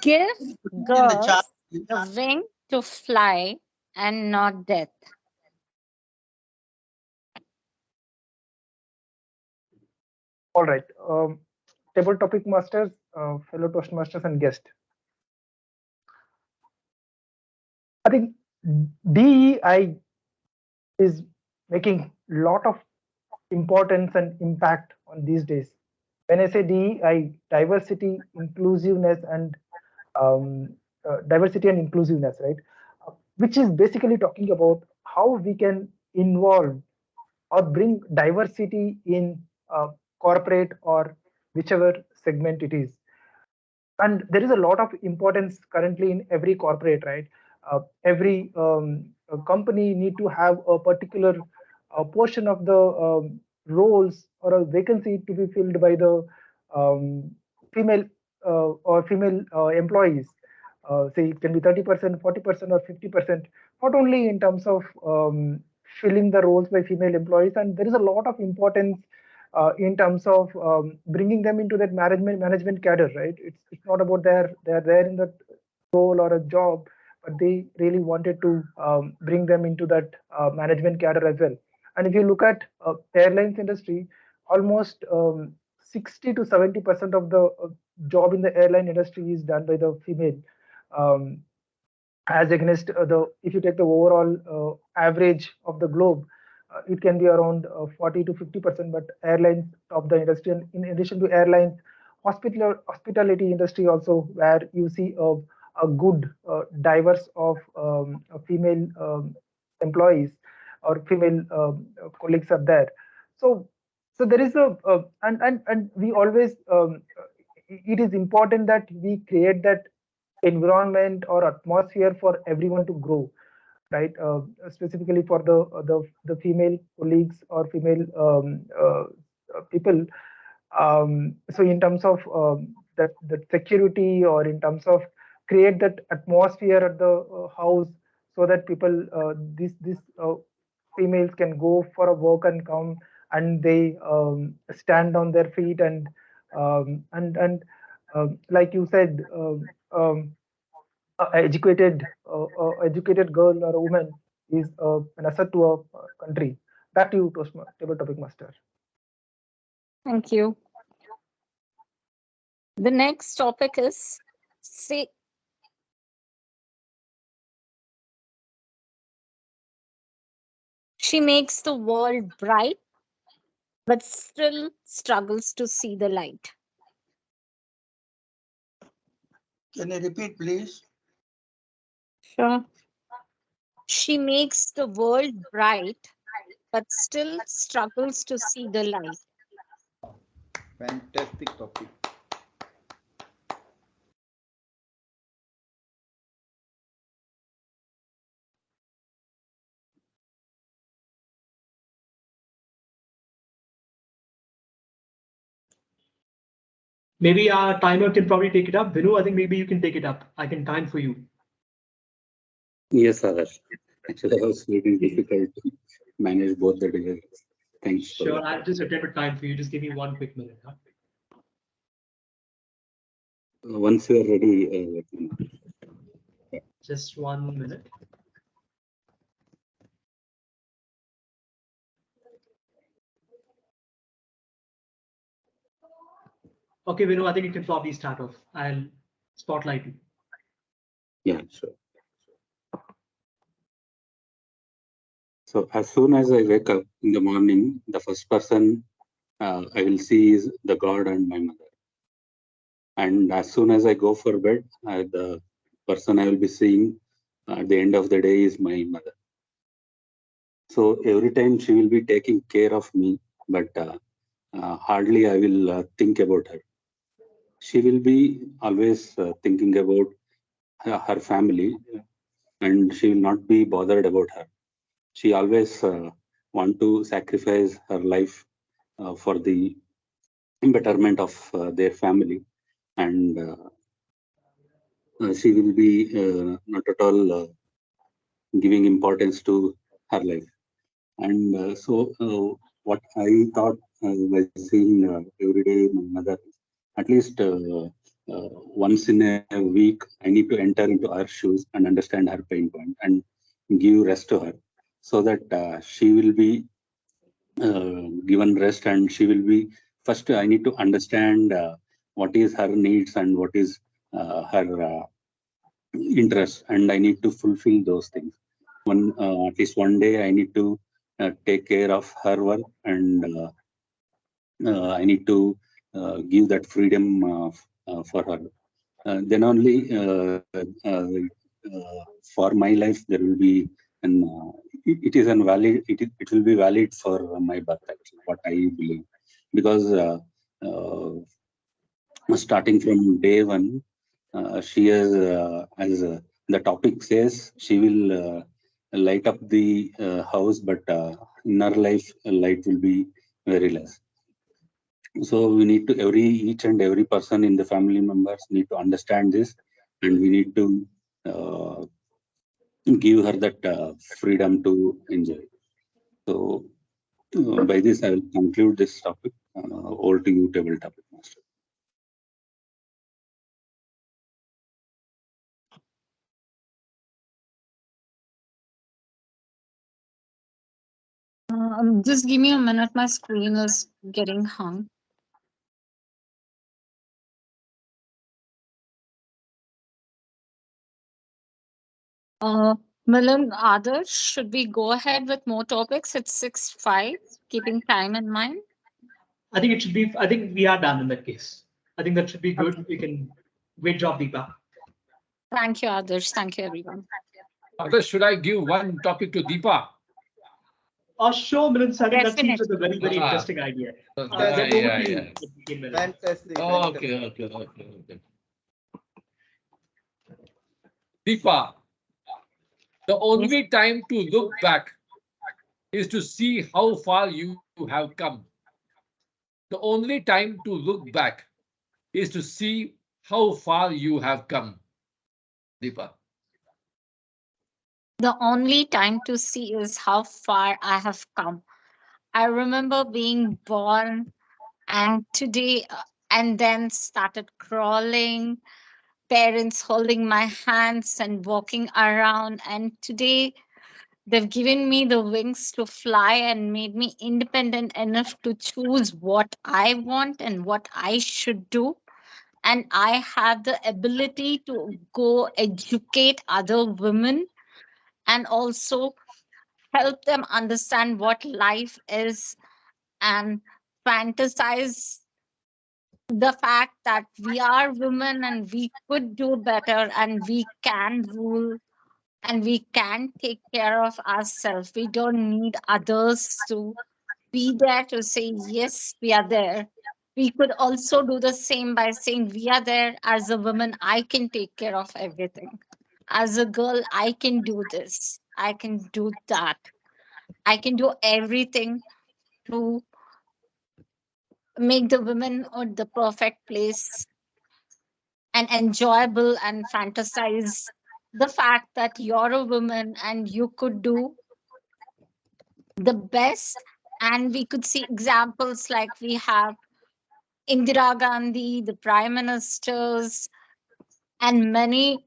Give In the chat. girls the wing to fly and not death. All right. Table topic masters, fellow Toastmasters and guest. I think DEI is making lot of importance and impact on these days. When I say DEI, um, diversity and inclusiveness, right? Which is basically talking about how we can involve or bring diversity in corporate or whichever segment it is. And there is a lot of importance currently in every corporate, right? Every company need to have a particular portion of the roles or a vacancy to be filled by the um, female or female employees. Say it can be 30%, 40%, or 50%, not only in terms of filling the roles by female employees. And there is a lot of importance in terms of bringing them into that management cadre, right? It's not about they're there in that role or a job, but they really wanted to bring them into that management cadre as well. And if you look at airlines industry, almost 60 to 70% of the job in the airline industry is done by the female. Um, as against the if you take the overall average of the globe, it can be around 40 to 50%. But airlines top the industry, and in addition to airlines, hospitality industry also, where you see a good diverse of female employees or female colleagues are there. So there is and we always it is important that we create that environment or atmosphere for everyone to grow, right? Specifically for the female colleagues or female people. So in terms of that security, or in terms of create that atmosphere at the house, so that people these females can go for a work and come, and they stand on their feet, and like you said, educated girl or a woman is an asset to a country. Back to you, table topic master. Thank you. The next topic is say she makes the world bright but still struggles to see the light. Can you repeat, please? Sure. She makes the world bright but still struggles to see the light. Fantastic topic. Maybe our timer can probably take it up. Vinu, I think maybe you can take it up. I can time for you. Yes, Adarsh. Actually, I was little difficult to manage both the deliveries. Thanks for Sure, that. I'll just attempt a time for you. Just give me 1 quick minute. Huh? Once you are ready, let me know. Just 1 minute. Okay, Vinu, I think you can probably start off. I'll spotlight you. Yeah, sure. So as soon as I wake up in the morning, the first person I will see is the God and my mother. And as soon as I go for bed, the person I will be seeing at the end of the day is my mother. So every time she will be taking care of me, but hardly I will think about her. She will be always thinking about her family, and she will not be bothered about her. She always want to sacrifice her life for the betterment of their family, and she will be not at all giving importance to her life. And what I thought by seeing every day my mother, at least once in a week, I need to enter into her shoes and understand her pain point and give rest to her, so that she will be given rest, and she will be first. I need to understand what is her needs and what is her interests, and I need to fulfill those things. At least one day, I need to take care of her work, and I need to give that freedom for her. Then only for my life there will be an it is invalid. It will be valid for my birth. Actually, what I believe, because starting from day one, she is as the topic says, she will light up the house, but in her life, light will be very less. So we need to each and every person in the family members need to understand this, and we need to uh, give her that freedom to enjoy. So by this, I will conclude this topic. Over to you, table topic master. Just give me a minute. My screen is getting hung. Milan, Adarsh, should we go ahead with more topics? It's 6:05, keeping time in mind. I think it should be. I think we are done in that case. I think that should be good. Okay. We can. Great job, Deepa. Thank you, Adarsh. Thank you, everyone. Others, should I give one topic to Deepa? Sure, Milind. I think that seems like a Definitely. very, very Ah, interesting idea. yeah, Then over to yeah, you, yeah. Milind. Fantastic, Okay, fantastic. okay, okay, okay. Deepa, the Yes. only time to look back is to see how far you have come. The only time to look back is to see how far you have come, Deepa. The only time to see is how far I have come. I remember being born and today, and then started crawling, parents holding my hands and walking around. And today, they've given me the wings to fly and made me independent enough to choose what I want and what I should do. And I have the ability to go educate other women and also help them understand what life is and fantasize the fact that we are women and we could do better and we can rule and we can take care of ourselves. We don't need others to be there to say, yes, we are there. We could also do the same by saying, we are there as a woman. I can take care of everything. As a girl, I can do this. I can do that. I can do everything to make the women or the perfect place and enjoyable and fantasize the fact that you're a woman and you could do the best. And we could see examples like we have Indira Gandhi, the prime ministers, and many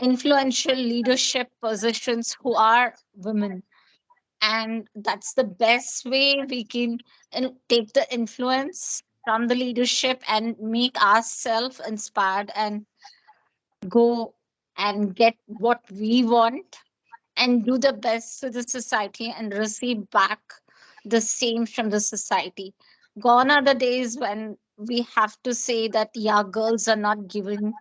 influential leadership positions who are women. And that's the best way we can take the influence from the leadership and make ourselves inspired and go and get what we want and do the best to the society and receive back the same from the society. Gone are the days when we have to say that, yeah, girls are not given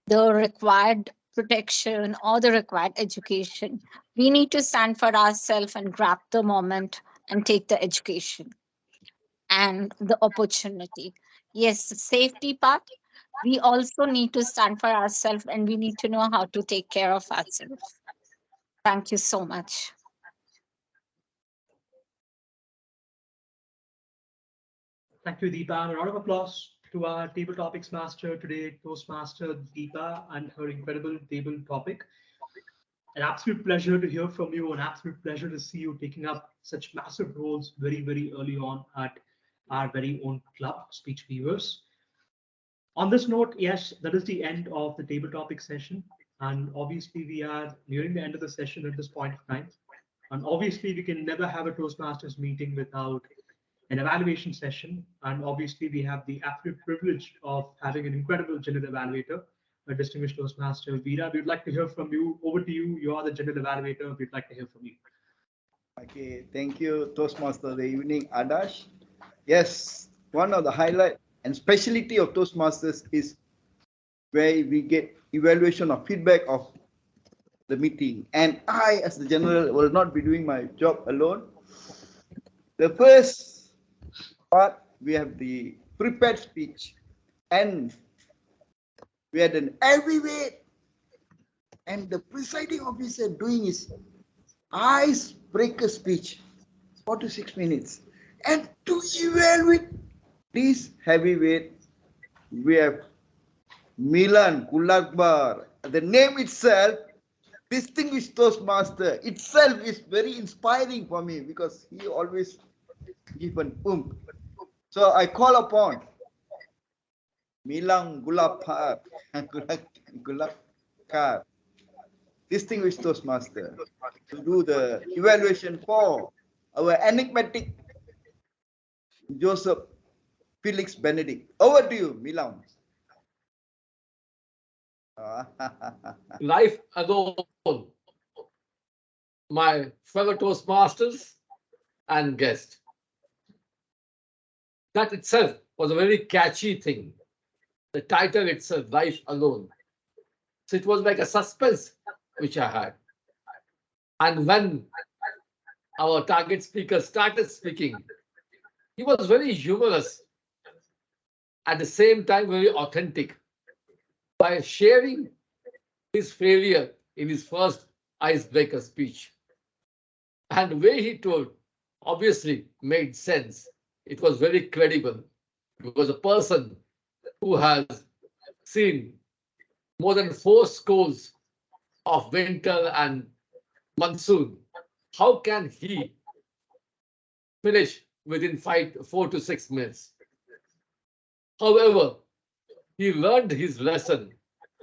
the required protection or the required education. We need to stand for ourselves and grab the moment and take the education and the opportunity. Yes, the safety part. We also need to stand for ourselves and we need to know how to take care of ourselves. Thank you so much. Thank you, Deepa. And a round of applause to our table topics master today, Toastmaster Deepa, and her incredible table topic. An absolute pleasure to hear from you, an absolute pleasure to see you taking up such massive roles very, very early on at our very own club, Speech Weavers. On this note, yes, that is the end of the table topic session. And obviously, we are nearing the end of the session at this point of time. And obviously, we can never have a Toastmasters meeting without an evaluation session. And obviously, we have the absolute privilege of having an incredible general evaluator, distinguished Toastmaster. Veera, we'd like to hear from you. Over to you. You are the general evaluator. We'd like to hear from you. Okay, thank you, Toastmaster the evening, Adarsh. Yes, one of the highlight and specialty of Toastmasters is where we get evaluation of feedback of the meeting. And I, as the general, will not be doing my job alone. The first part, we have the prepared speech, and we had an heavyweight, and the presiding officer doing his icebreaker speech, 4 to 6 minutes. And to evaluate this heavyweight, we have Milan Kulakbar. The name itself, distinguished Toastmaster itself, is very inspiring for me because he always give an So I call upon Milan Gulapar, Gulapkar, distinguished Toastmaster, to do the evaluation for our enigmatic Joseph Felix Benedict. Over to you, Milan. Life alone, my fellow Toastmasters and guest. That itself was a very catchy thing. The title itself, Life Alone. So it was like a suspense which I had. And when our target speaker started speaking, he was very humorous, at the same time very authentic, by sharing his failure in his first icebreaker speech. And the way he told obviously made sense. It was very credible because a person who has seen more than 4 scores of winter and monsoon, how can he finish within 4 to 6 minutes? However, he learned his lesson,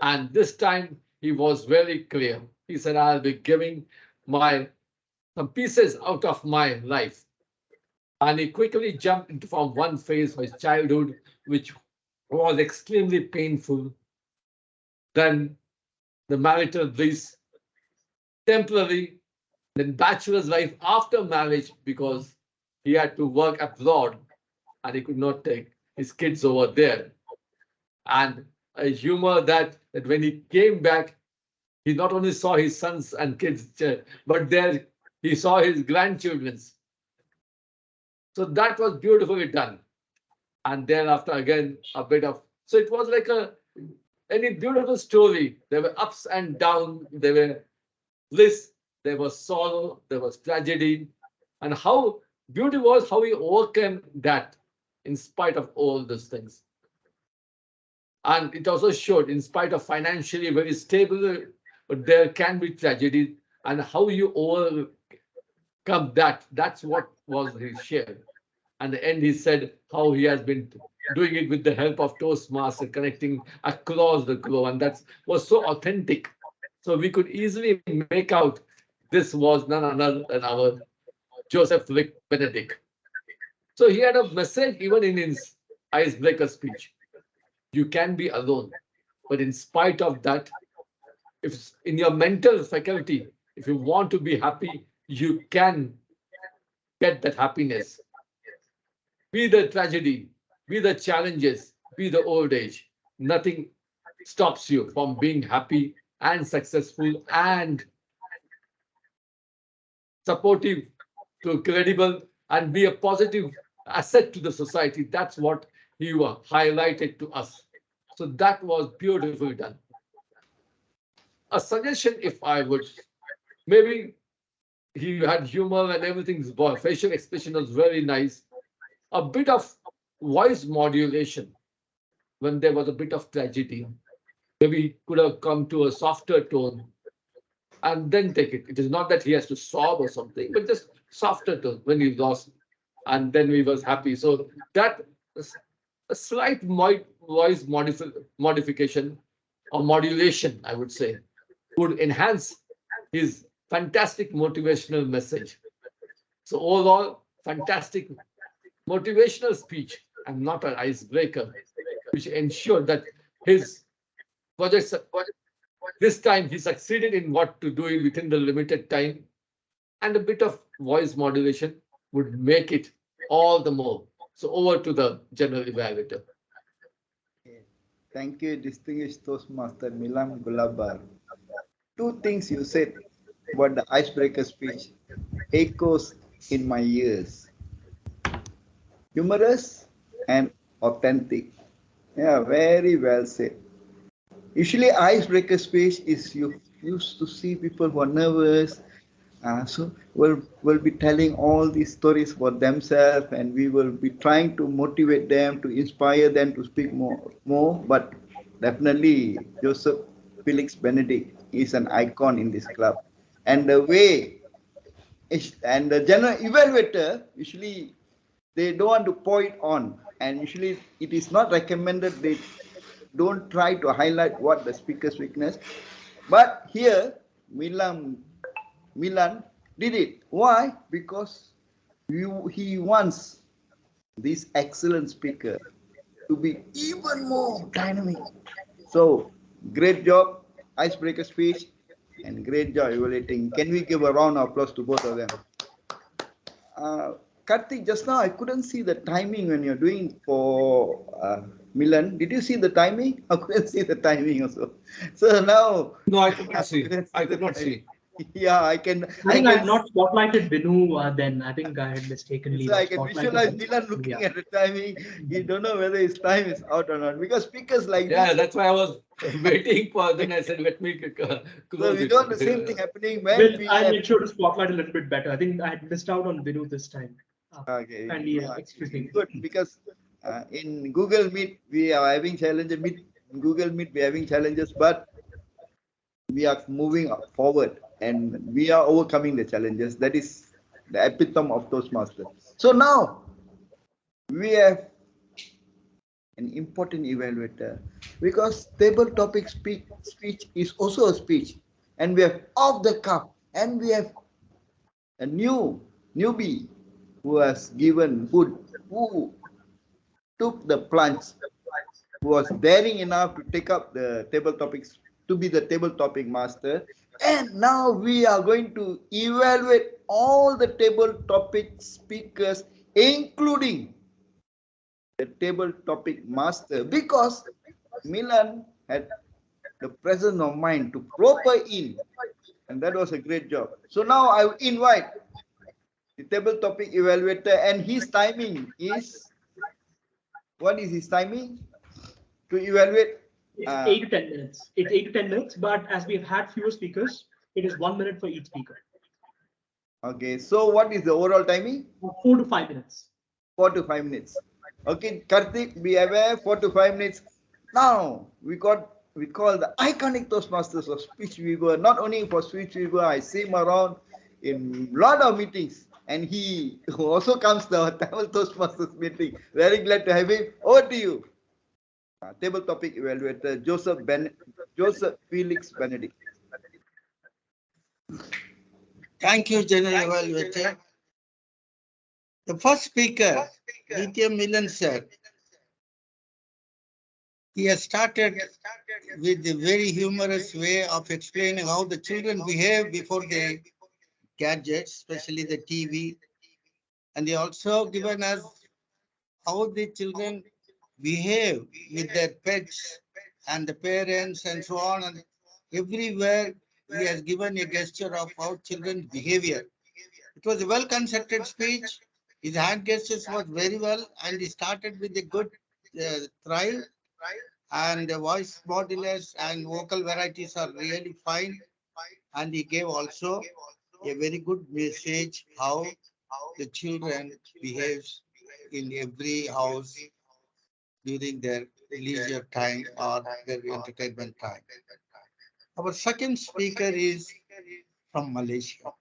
and this time he was very clear. He said, I'll be giving some pieces out of my life. And he quickly jumped into from one phase of his childhood, which was extremely painful. Then the marital bliss, temporary, then bachelor's life after marriage because he had to work abroad and he could not take his kids over there. And a humor that when he came back, he not only saw his sons and kids, but there he saw his grandchildren's. So that was beautifully done. And thereafter, again, a bit of, so it was like any beautiful story. There were ups and downs, there were bliss, there was sorrow, there was tragedy. And how beautiful was how he overcame that in spite of all those things. And it also showed, in spite of financially very stable, but there can be tragedy, and how you overcome that. That's what was his share. And the end, he said how he has been doing it with the help of Toastmaster, connecting across the globe, and that was so authentic. So we could easily make out this was none other than our Joseph Benedict. So he had a message even in his icebreaker speech. You can be alone, but in spite of that, if in your mental faculty, if you want to be happy, you can get that happiness. Be the tragedy, be the challenges, be the old age. Nothing stops you from being happy and successful and supportive to credible and be a positive asset to the society. That's what he highlighted to us. So that was beautifully done. A suggestion, if I would, maybe he had humor and everything's facial expression was very nice. A bit of voice modulation when there was a bit of tragedy. Maybe he could have come to a softer tone and then take it. It is not that he has to sob or something, but just softer tone when he lost, and then he was happy. So that a slight voice modification or modulation, I would say, would enhance his fantastic motivational message. So overall, fantastic motivational speech and not an icebreaker, which ensured that his Project this time he succeeded in what to do it within the limited time, and a bit of voice modulation would make it all the more. So over to the general evaluator. Thank you, distinguished Toastmaster Milam Gulabar. Two things you said about the icebreaker speech echoes in my ears. Humorous and authentic. Yeah, very well said. Usually, icebreaker speech is you used to see people who are nervous. So we'll be telling all these stories for themselves, and we will be trying to motivate them, to inspire them to speak more. But definitely, Joseph Felix Benedict is an icon in this club, and the way and the general evaluator usually they don't want to point on, and usually it is not recommended they don't try to highlight what the speaker's weakness. But here, Milan did it. Why? Because he wants this excellent speaker to be even more dynamic. So, great job, icebreaker speech, and great job evaluating. Can we give a round of applause to both of them? Karthik, just now I couldn't see the timing when you're doing for Milan. Did you see the timing? I couldn't see the timing also. So now No, I could I not see. couldn't see I the could not timing. see. Yeah, I can. I I think I can. had not spotlighted Binu then. I think I had mistakenly So I not can spotlighted visualize him. Milan Yeah. looking at the timing. He don't know whether his time is out or not because speakers like Yeah, this. that's why I was waiting for. Then I said, let me So close we it. got the same thing happening Well, when we I have. made sure to spotlight a little bit better. I think I had missed out on Binu this time. Okay, Kindly no, excuse me. good because in Google Meet we are having challenges. In Google Meet we are having challenges, but we are moving forward and we are overcoming the challenges. That is the epitome of Toastmasters. So now we have an important evaluator because table topic speech is also a speech, and we have off the cuff, and we have a newbie who has given who took the plunge, who was daring enough to take up the table topics to be the table topic master. And now we are going to evaluate all the table topic speakers, including the table topic master, because Milan had the presence of mind to proper in, and that was a great job. So now I will invite the table topic evaluator, and his timing is, what is his timing to evaluate? It's Uh, 8 to 10 minutes. It's 8 to 10 minutes, but as we've had fewer speakers, it is 1 minute for each speaker. okay, so what is the overall timing? 4 to 5 minutes. 4 to 5 minutes. Okay, Karthik, be aware, 4 to 5 minutes. Now we call the iconic Toastmasters of Speech Weaver. Not only for Speech Weaver, I see him around in a lot of meetings, and he also comes to our Tamil Toastmasters meeting. Very glad to have him. Over to you, table topic evaluator Joseph Felix Benedict. Thank you, General Evaluator. The first speaker, DTM Milan sir, he has started with a very humorous way of explaining how the children behave before the gadgets, especially the TV. And he also given us how the children behave with their pets and the parents and so on. And everywhere he has given a gesture of how children's behavior. It was a well constructed speech. His hand gestures was very well, and he started with a good thrive. And the voice modulars and vocal varieties are really fine. And he gave also a very good message how the children behaves in every house during their leisure time or their entertainment time. Our second speaker is from Malaysia.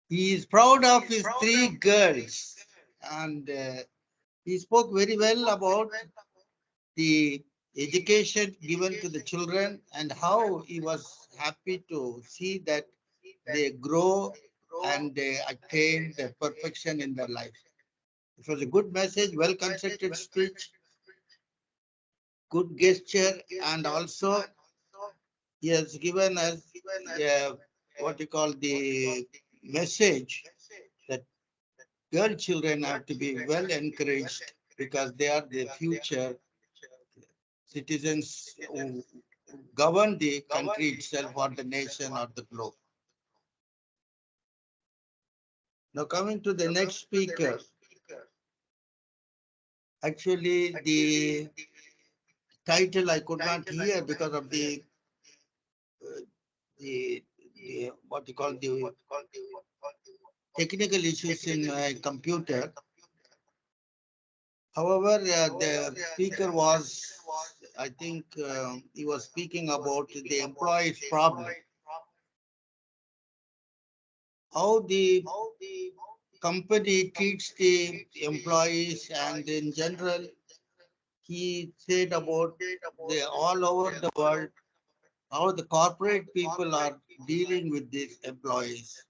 He is proud of his three girls, and he spoke very well about the education given to the children and how he was happy to see that they grow and they attain the perfection in their life. It was a good message, well constructed speech. good gesture, and also he has given us what you call the message that girl children have to be well encouraged because they are the future citizens who govern the country itself or the nation or the globe. Now coming to the next speaker, actually the title I could not hear because of uh, the what you call the technical issues in my computer. However, the speaker was, I think, he was speaking about the employees' problem. How the company treats the employees, and in general, he said about the all over the world how the corporate people are dealing with these employees.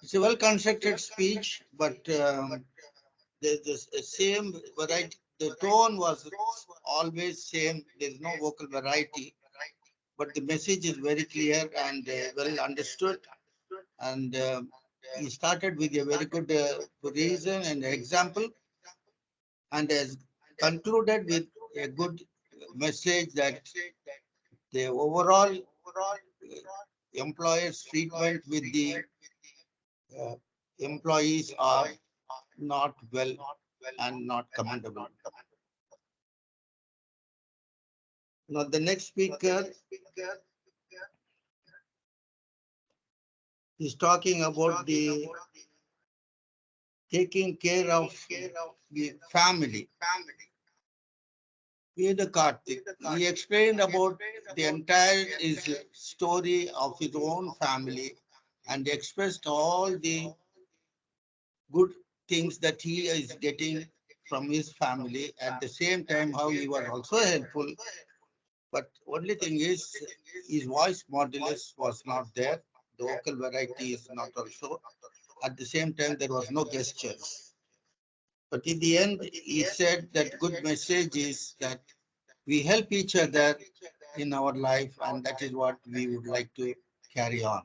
It's a well constructed speech, but there's the same variety. The tone was always same. There's no vocal variety, but the message is very clear and well understood. And he started with a very good reason and example, and has concluded with a good message that the overall employers' treatment with the uh, employees are not well and not commendable. Now, the next speaker is talking about the taking care of the family. Veda Karthik. He explained about the entire his story of his own family and expressed all the good things that he is getting from his family. At the same time, how he was also helpful. But only thing is, his voice modulus was not there. The vocal variety is not also. At the same time, there was no gestures. But in the end, he said that good message is that we help each other in our life, and that is what we would like to carry on.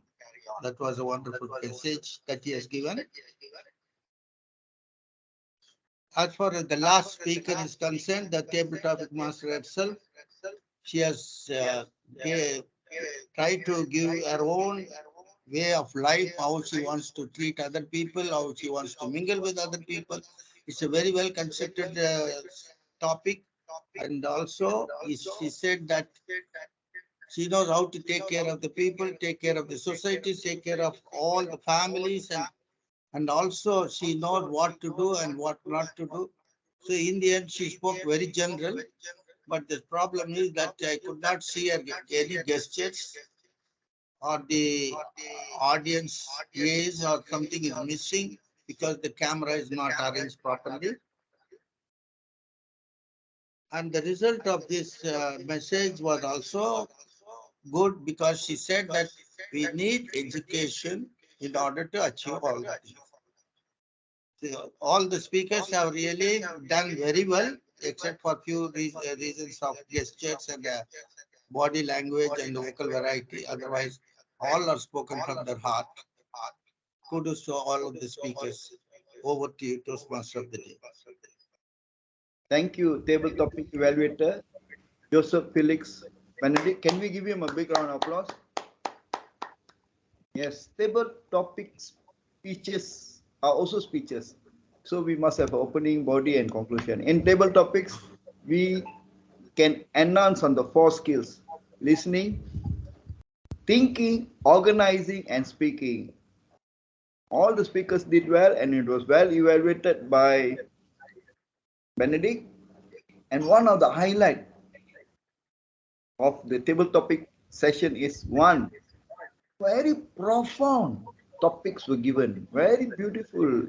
That was a wonderful message that he has given. As far as the last speaker is concerned, the table topic master herself, she has tried to give her own way of life, how she wants to treat other people, how she wants to mingle with other people. It's a very well constructed topic. And also, she said that she knows how to take care of the people, take care of the society, take care of all the families, and also she knows what to do and what not to do. So in the end, she spoke very general, but the problem is that I could not see her any gestures or the audience gaze or something is missing because the camera is not arranged properly. And the result of this message was also good because she said that we need education in order to achieve all that. So all the speakers have really done very well, except for few reasons of gestures and body language and vocal variety. Otherwise, all are spoken from their heart. Kudos to all of the speakers. Over to you, Toastmaster of the day. Thank you, table topic evaluator, Joseph Felix Benedict. Can we give him a big round of applause? Yes, table topic speeches are also speeches. So we must have opening, body, and conclusion. In table topics, we can enhance on the four skills: listening, thinking, organizing, and speaking. All the speakers did well, and it was well evaluated by Benedict. And one of the highlight of the table topic session is one very profound topics were given, very beautiful,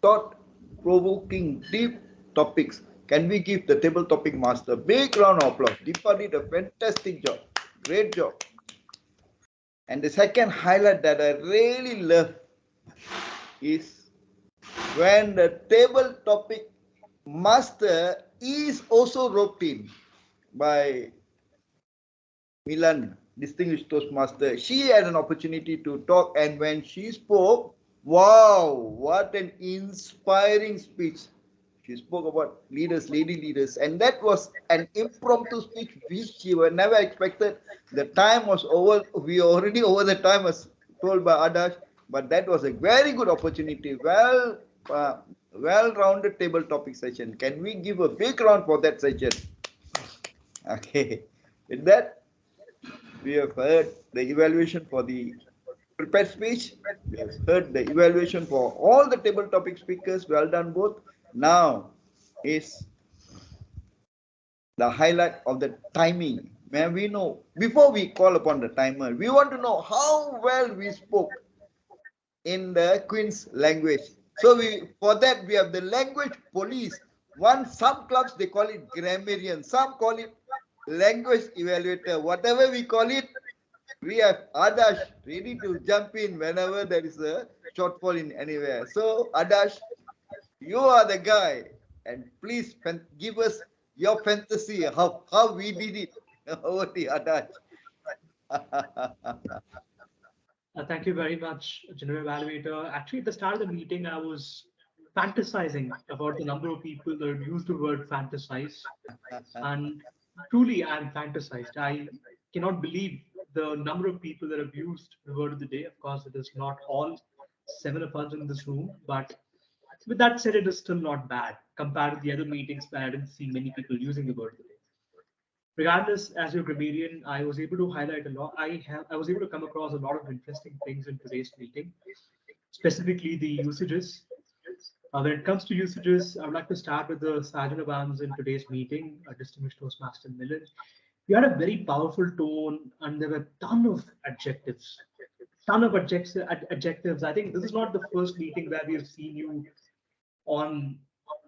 thought-provoking, deep topics. Can we give the table topic master big round of applause? Deepa did a fantastic job, great job. And the second highlight that I really love is when the table topic master is also roped in. by Milan, distinguished Toastmaster. She had an opportunity to talk, and when she spoke, wow, what an inspiring speech. She spoke about leaders, lady leaders, and that was an impromptu speech which she were never expected. The time was over. We already over the time as told by Adarsh, but that was a very good opportunity. Uh, well-rounded table topic session. Can we give a big round for that session? Okay. With that, we have heard the evaluation for the prepared speech. We have heard the evaluation for all the table topic speakers. Well done both. Now is the highlight of the timing. May we know, before we call upon the timer, we want to know how well we spoke in the Queen's language. So for that we have the language police. Some clubs they call it grammarian, some call it language evaluator. Whatever we call it, we have Adarsh ready to jump in whenever there is a shortfall in anywhere. So Adarsh, you are the guy, and please give us your fantasy how we did it. Over to Adarsh. Thank you very much, General Evaluator. Actually, at the start of the meeting, I was fantasizing about the number of people that have used the word fantasize. And truly, I'm fantasized. I cannot believe the number of people that have used the word of the day. Of course, it is not all seven of us in this room, but with that said, it is still not bad compared to the other meetings where I didn't see many people using the word of the day. Regardless, as your grammarian, I was able to highlight a lot. I was able to come across a lot of interesting things in today's meeting, specifically the usages. When it comes to usages, I would like to start with the Sergeant of Arms in today's meeting, Distinguished Toastmaster Millen. You had a very powerful tone, and there were a ton of adjectives. Ton of adjectives. I think this is not the first meeting where we have seen you on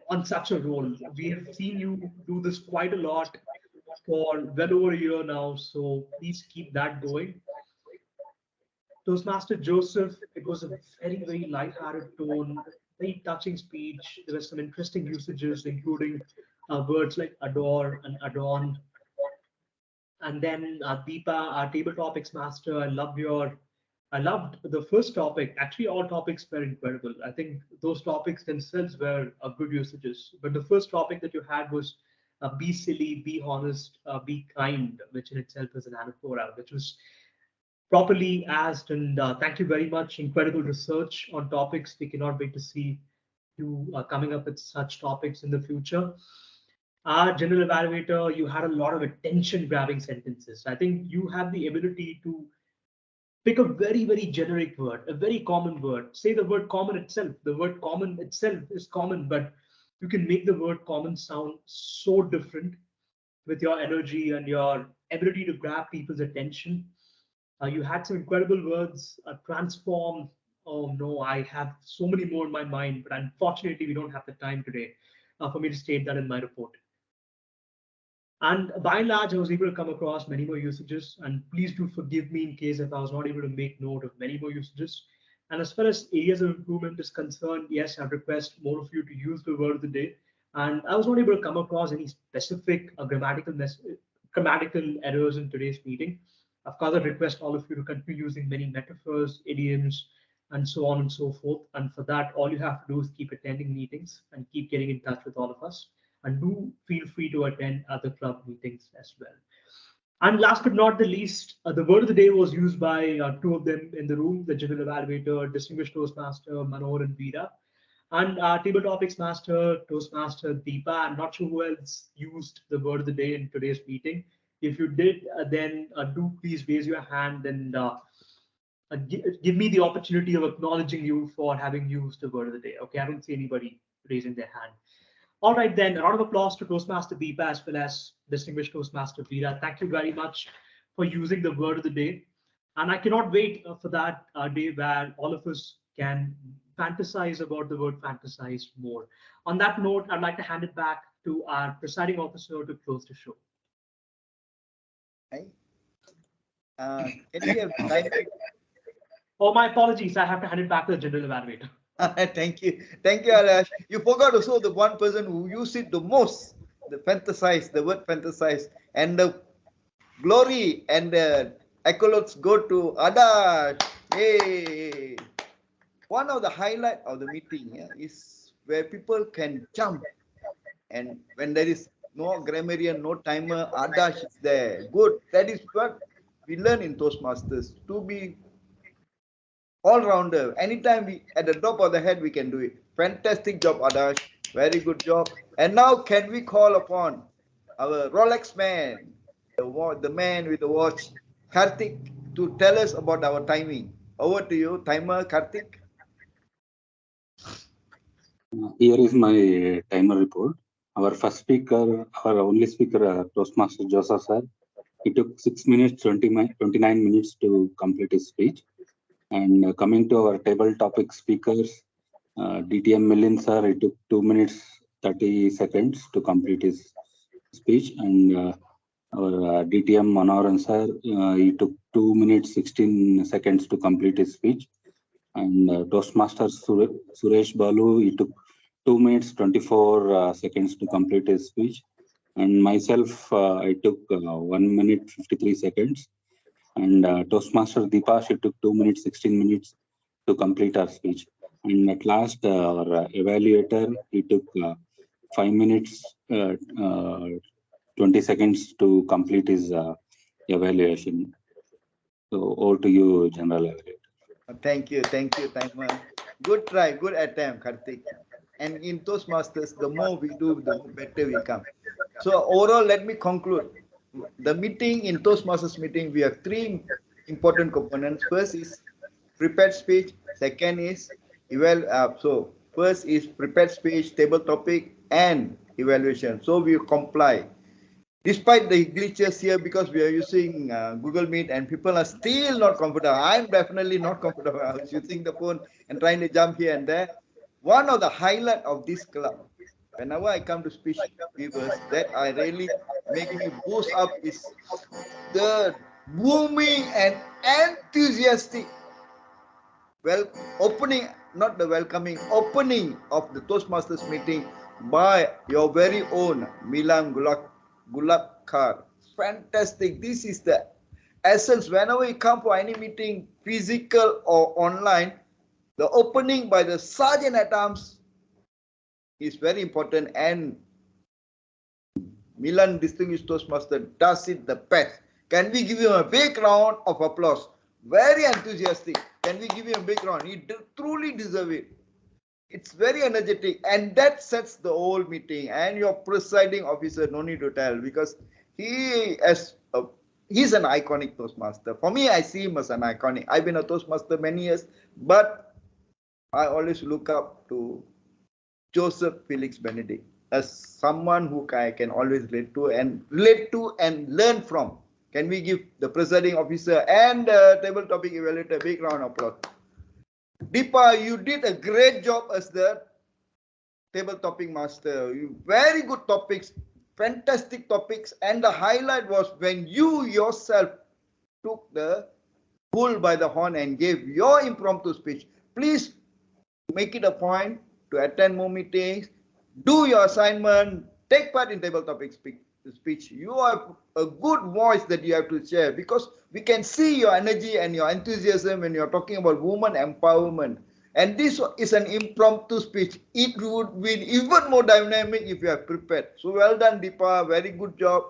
on such a role. We have seen you do this quite a lot for well over a year now, so please keep that going. Toastmaster Joseph, it was a very, very light-hearted tone, very touching speech. There were some interesting usages, including words like adore and adorn. And then Deepa, our table topics master, I loved the first topic. Actually, all topics were incredible. I think those topics themselves were good usages. But the first topic that you had was be silly, be honest, be kind, which in itself is an anaphora, which was properly asked. And thank you very much. Incredible research on topics. We cannot wait to see you coming up with such topics in the future. Our general evaluator, you had a lot of attention grabbing sentences. I think you have the ability to pick a very, very generic word, a very common word. Say the word common itself. The word common itself is common, but you can make the word common sound so different with your energy and your ability to grab people's attention. You had some incredible words, transform. Oh no, I have so many more in my mind, but unfortunately, we don't have the time today for me to state that in my report. And by and large, I was able to come across many more usages. And please do forgive me in case if I was not able to make note of many more usages. And as far as areas of improvement is concerned, yes, I request more of you to use the word of the day. And I was not able to come across any specific grammatical errors in today's meeting. Of course, I request all of you to continue using many metaphors, idioms, and so on and so forth. And for that, all you have to do is keep attending meetings and keep getting in touch with all of us. And do feel free to attend other club meetings as well. And last but not the least, the word of the day was used by two of them in the room, the general evaluator, distinguished Toastmaster Manor and Veera, and table topics master, Toastmaster Deepa. I'm not sure who else used the word of the day in today's meeting. If you did, then do please raise your hand and give me the opportunity of acknowledging you for having used the word of the day. Okay, I don't see anybody raising their hand. All right, then, a round of applause to Toastmaster Deepa as well as distinguished Toastmaster Veera. Thank you very much for using the word of the day. And I cannot wait for that day where all of us can fantasize about the word fantasize more. On that note, I'd like to hand it back to our presiding officer to close the show. Hey. Can we have time? Oh, my apologies. I have to hand it back to the general evaluator. Thank you. Thank you, Adarsh. You forgot also the one person who used it the most, the word fantasize. And the glory and the accolades go to Adarsh. Hey. One of the highlight of the meeting is where people can jump, and when there is no grammarian, no timer, Adarsh is there. Good. That is what we learn in Toastmasters, to be all-rounder. Anytime we at the top of the head we can do it. Fantastic job, Adarsh. Very good job. And now can we call upon our Rolex man, the man with the watch, Karthik, to tell us about our timing. Over to you, timer Karthik. Here is my timer report. Our first speaker, our only speaker, Toastmaster Joseph sir, he took 6 minutes, 29 minutes to complete his speech. And coming to our table topic speakers, DTM Milin sir, he took 2 minutes, 30 seconds to complete his speech. And our DTM Manoharan sir, he took 2 minutes, 16 seconds to complete his speech. And Toastmaster Suresh Balu, he took 2 minutes, 24 seconds to complete his speech. And myself, I took 1 minute, 53 seconds. And Toastmaster Deepa, she took 2 minutes, 16 minutes to complete her speech. And at last, our evaluator, he took 5 minutes, 20 seconds to complete his evaluation. So over to you, General Evaluator. Thank you, timer. Good try, good attempt, Karthik. And in Toastmasters, the more we do, the better we come. So overall, let me conclude. The meeting in Toastmasters meeting, we have three important components. First is prepared speech. Second is first is prepared speech, table topic, and evaluation. So we comply. Despite the glitches here, because we are using Google Meet and people are still not comfortable. I'm definitely not comfortable. I was using the phone and trying to jump here and there. One of the highlight of this club, whenever I come to Speech Weavers, that I really make me boost up is the booming and enthusiastic opening, not the welcoming, opening of the Toastmasters meeting by your very own Milan Gulabkar. Fantastic. This is the essence. Whenever you come for any meeting, physical or online, the opening by the Sergeant at Arms is very important, and Milan Distinguished Toastmaster does it the best. Can we give him a big round of applause? Very enthusiastic. Can we give him a big round? He truly deserves it. It's very energetic, and that sets the whole meeting. And your presiding officer, no need to tell, because he's an iconic Toastmaster. For me, I see him as an iconic. I've been a Toastmaster many years, but I always look up to Joseph Felix Benedict as someone who I can always relate to and learn from. Can we give the presiding officer and the table topic evaluator a big round of applause? Deepa, you did a great job as the table topic master. Very good topics, fantastic topics, and the highlight was when you yourself took the bull by the horn and gave your impromptu speech. Please make it a point to attend more meetings, do your assignment, take part in table topic speech. You have a good voice that you have to share, because we can see your energy and your enthusiasm when you're talking about women empowerment. And this is an impromptu speech. It would be even more dynamic if you have prepared. So well done, Deepa. Very good job.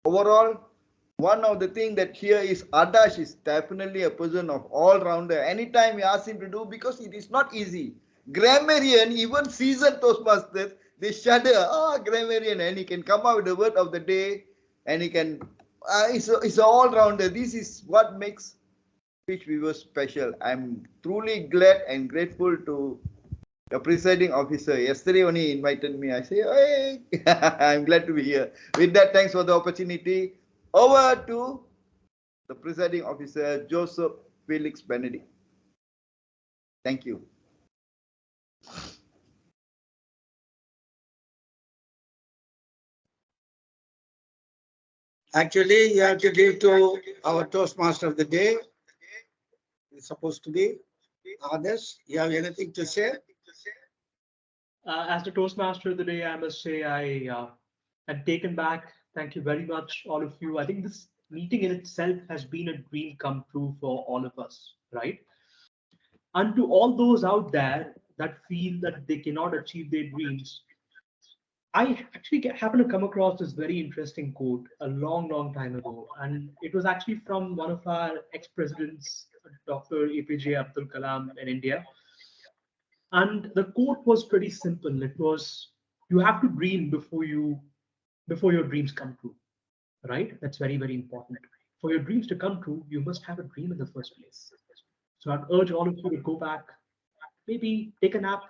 Overall, one of the things that here is Adarsh is definitely a person of all-rounder. Anytime you ask him to do, because it is not easy. Grammarian, even seasoned Toastmasters, they shudder. Grammarian, and he can come out with the word of the day, and he can. He's an all-rounder. This is what makes Speech Weavers special. I'm truly glad and grateful to the presiding officer. Yesterday when he invited me, I say, hey, I'm glad to be here. With that, thanks for the opportunity. Over to the presiding officer, Joseph Felix Benedict. Thank you. Actually, you have to give to our Toastmaster of the day. It's supposed to be Adarsh. You have anything to say? As the Toastmaster of the day, I must say I am taken back Thank you very much, all of you. I think this meeting in itself has been a dream come true for all of us, right? And to all those out there that feel that they cannot achieve their dreams, I actually happened to come across this very interesting quote a long, long time ago. And it was actually from one of our ex presidents, Dr. APJ Abdul Kalam in India. And the quote was pretty simple. It was, you have to dream before your dreams come true, right? That's very, very important. For your dreams to come true, you must have a dream in the first place. So I'd urge all of you to go back, maybe take a nap,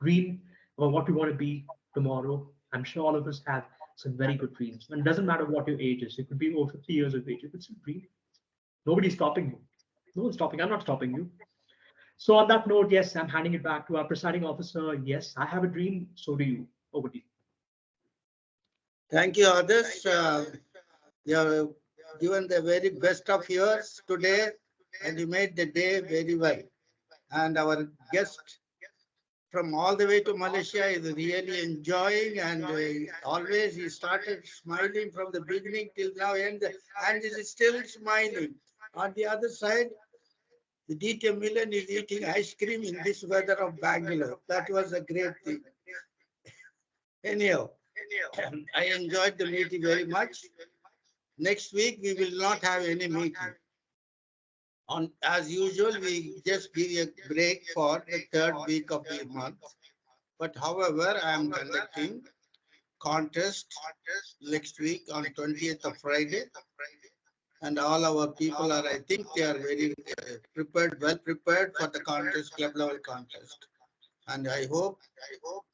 dream about what you want to be tomorrow. I'm sure all of us have some very good dreams. And it doesn't matter what your age is. It could be over 50 years of age. You could still dream. Nobody's stopping you. No one's stopping. I'm not stopping you. So on that note, yes, I'm handing it back to our presiding officer. Yes, I have a dream. So do you. Over to you. Thank you, others. You have given the very best of yours today, and you made the day very well. And our guest from all the way to Malaysia is really enjoying, and always he started smiling from the beginning till now, and is still smiling. On the other side, the DT Milan is eating ice cream in this weather of Bangalore. That was a great thing. Anyhow, I enjoyed the meeting very much. Next week we will not have any meeting. On as usual, we just give a break for the third week of the month. But however, I am conducting contest next week on 20th of Friday, and all our people are, I think they are very prepared, well prepared for the contest, club level contest. And I hope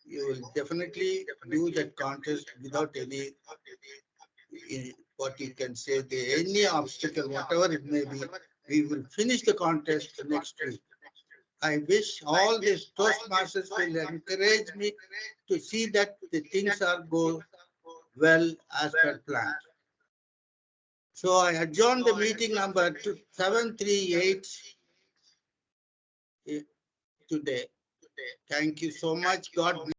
you will definitely do that contest without any, what you can say, any obstacle, whatever it may be. We will finish the contest next week. I wish all these Toastmasters will encourage me to see that the things are go well as per plan. So I adjourn the meeting number 738 today. Thank you so much. God bless.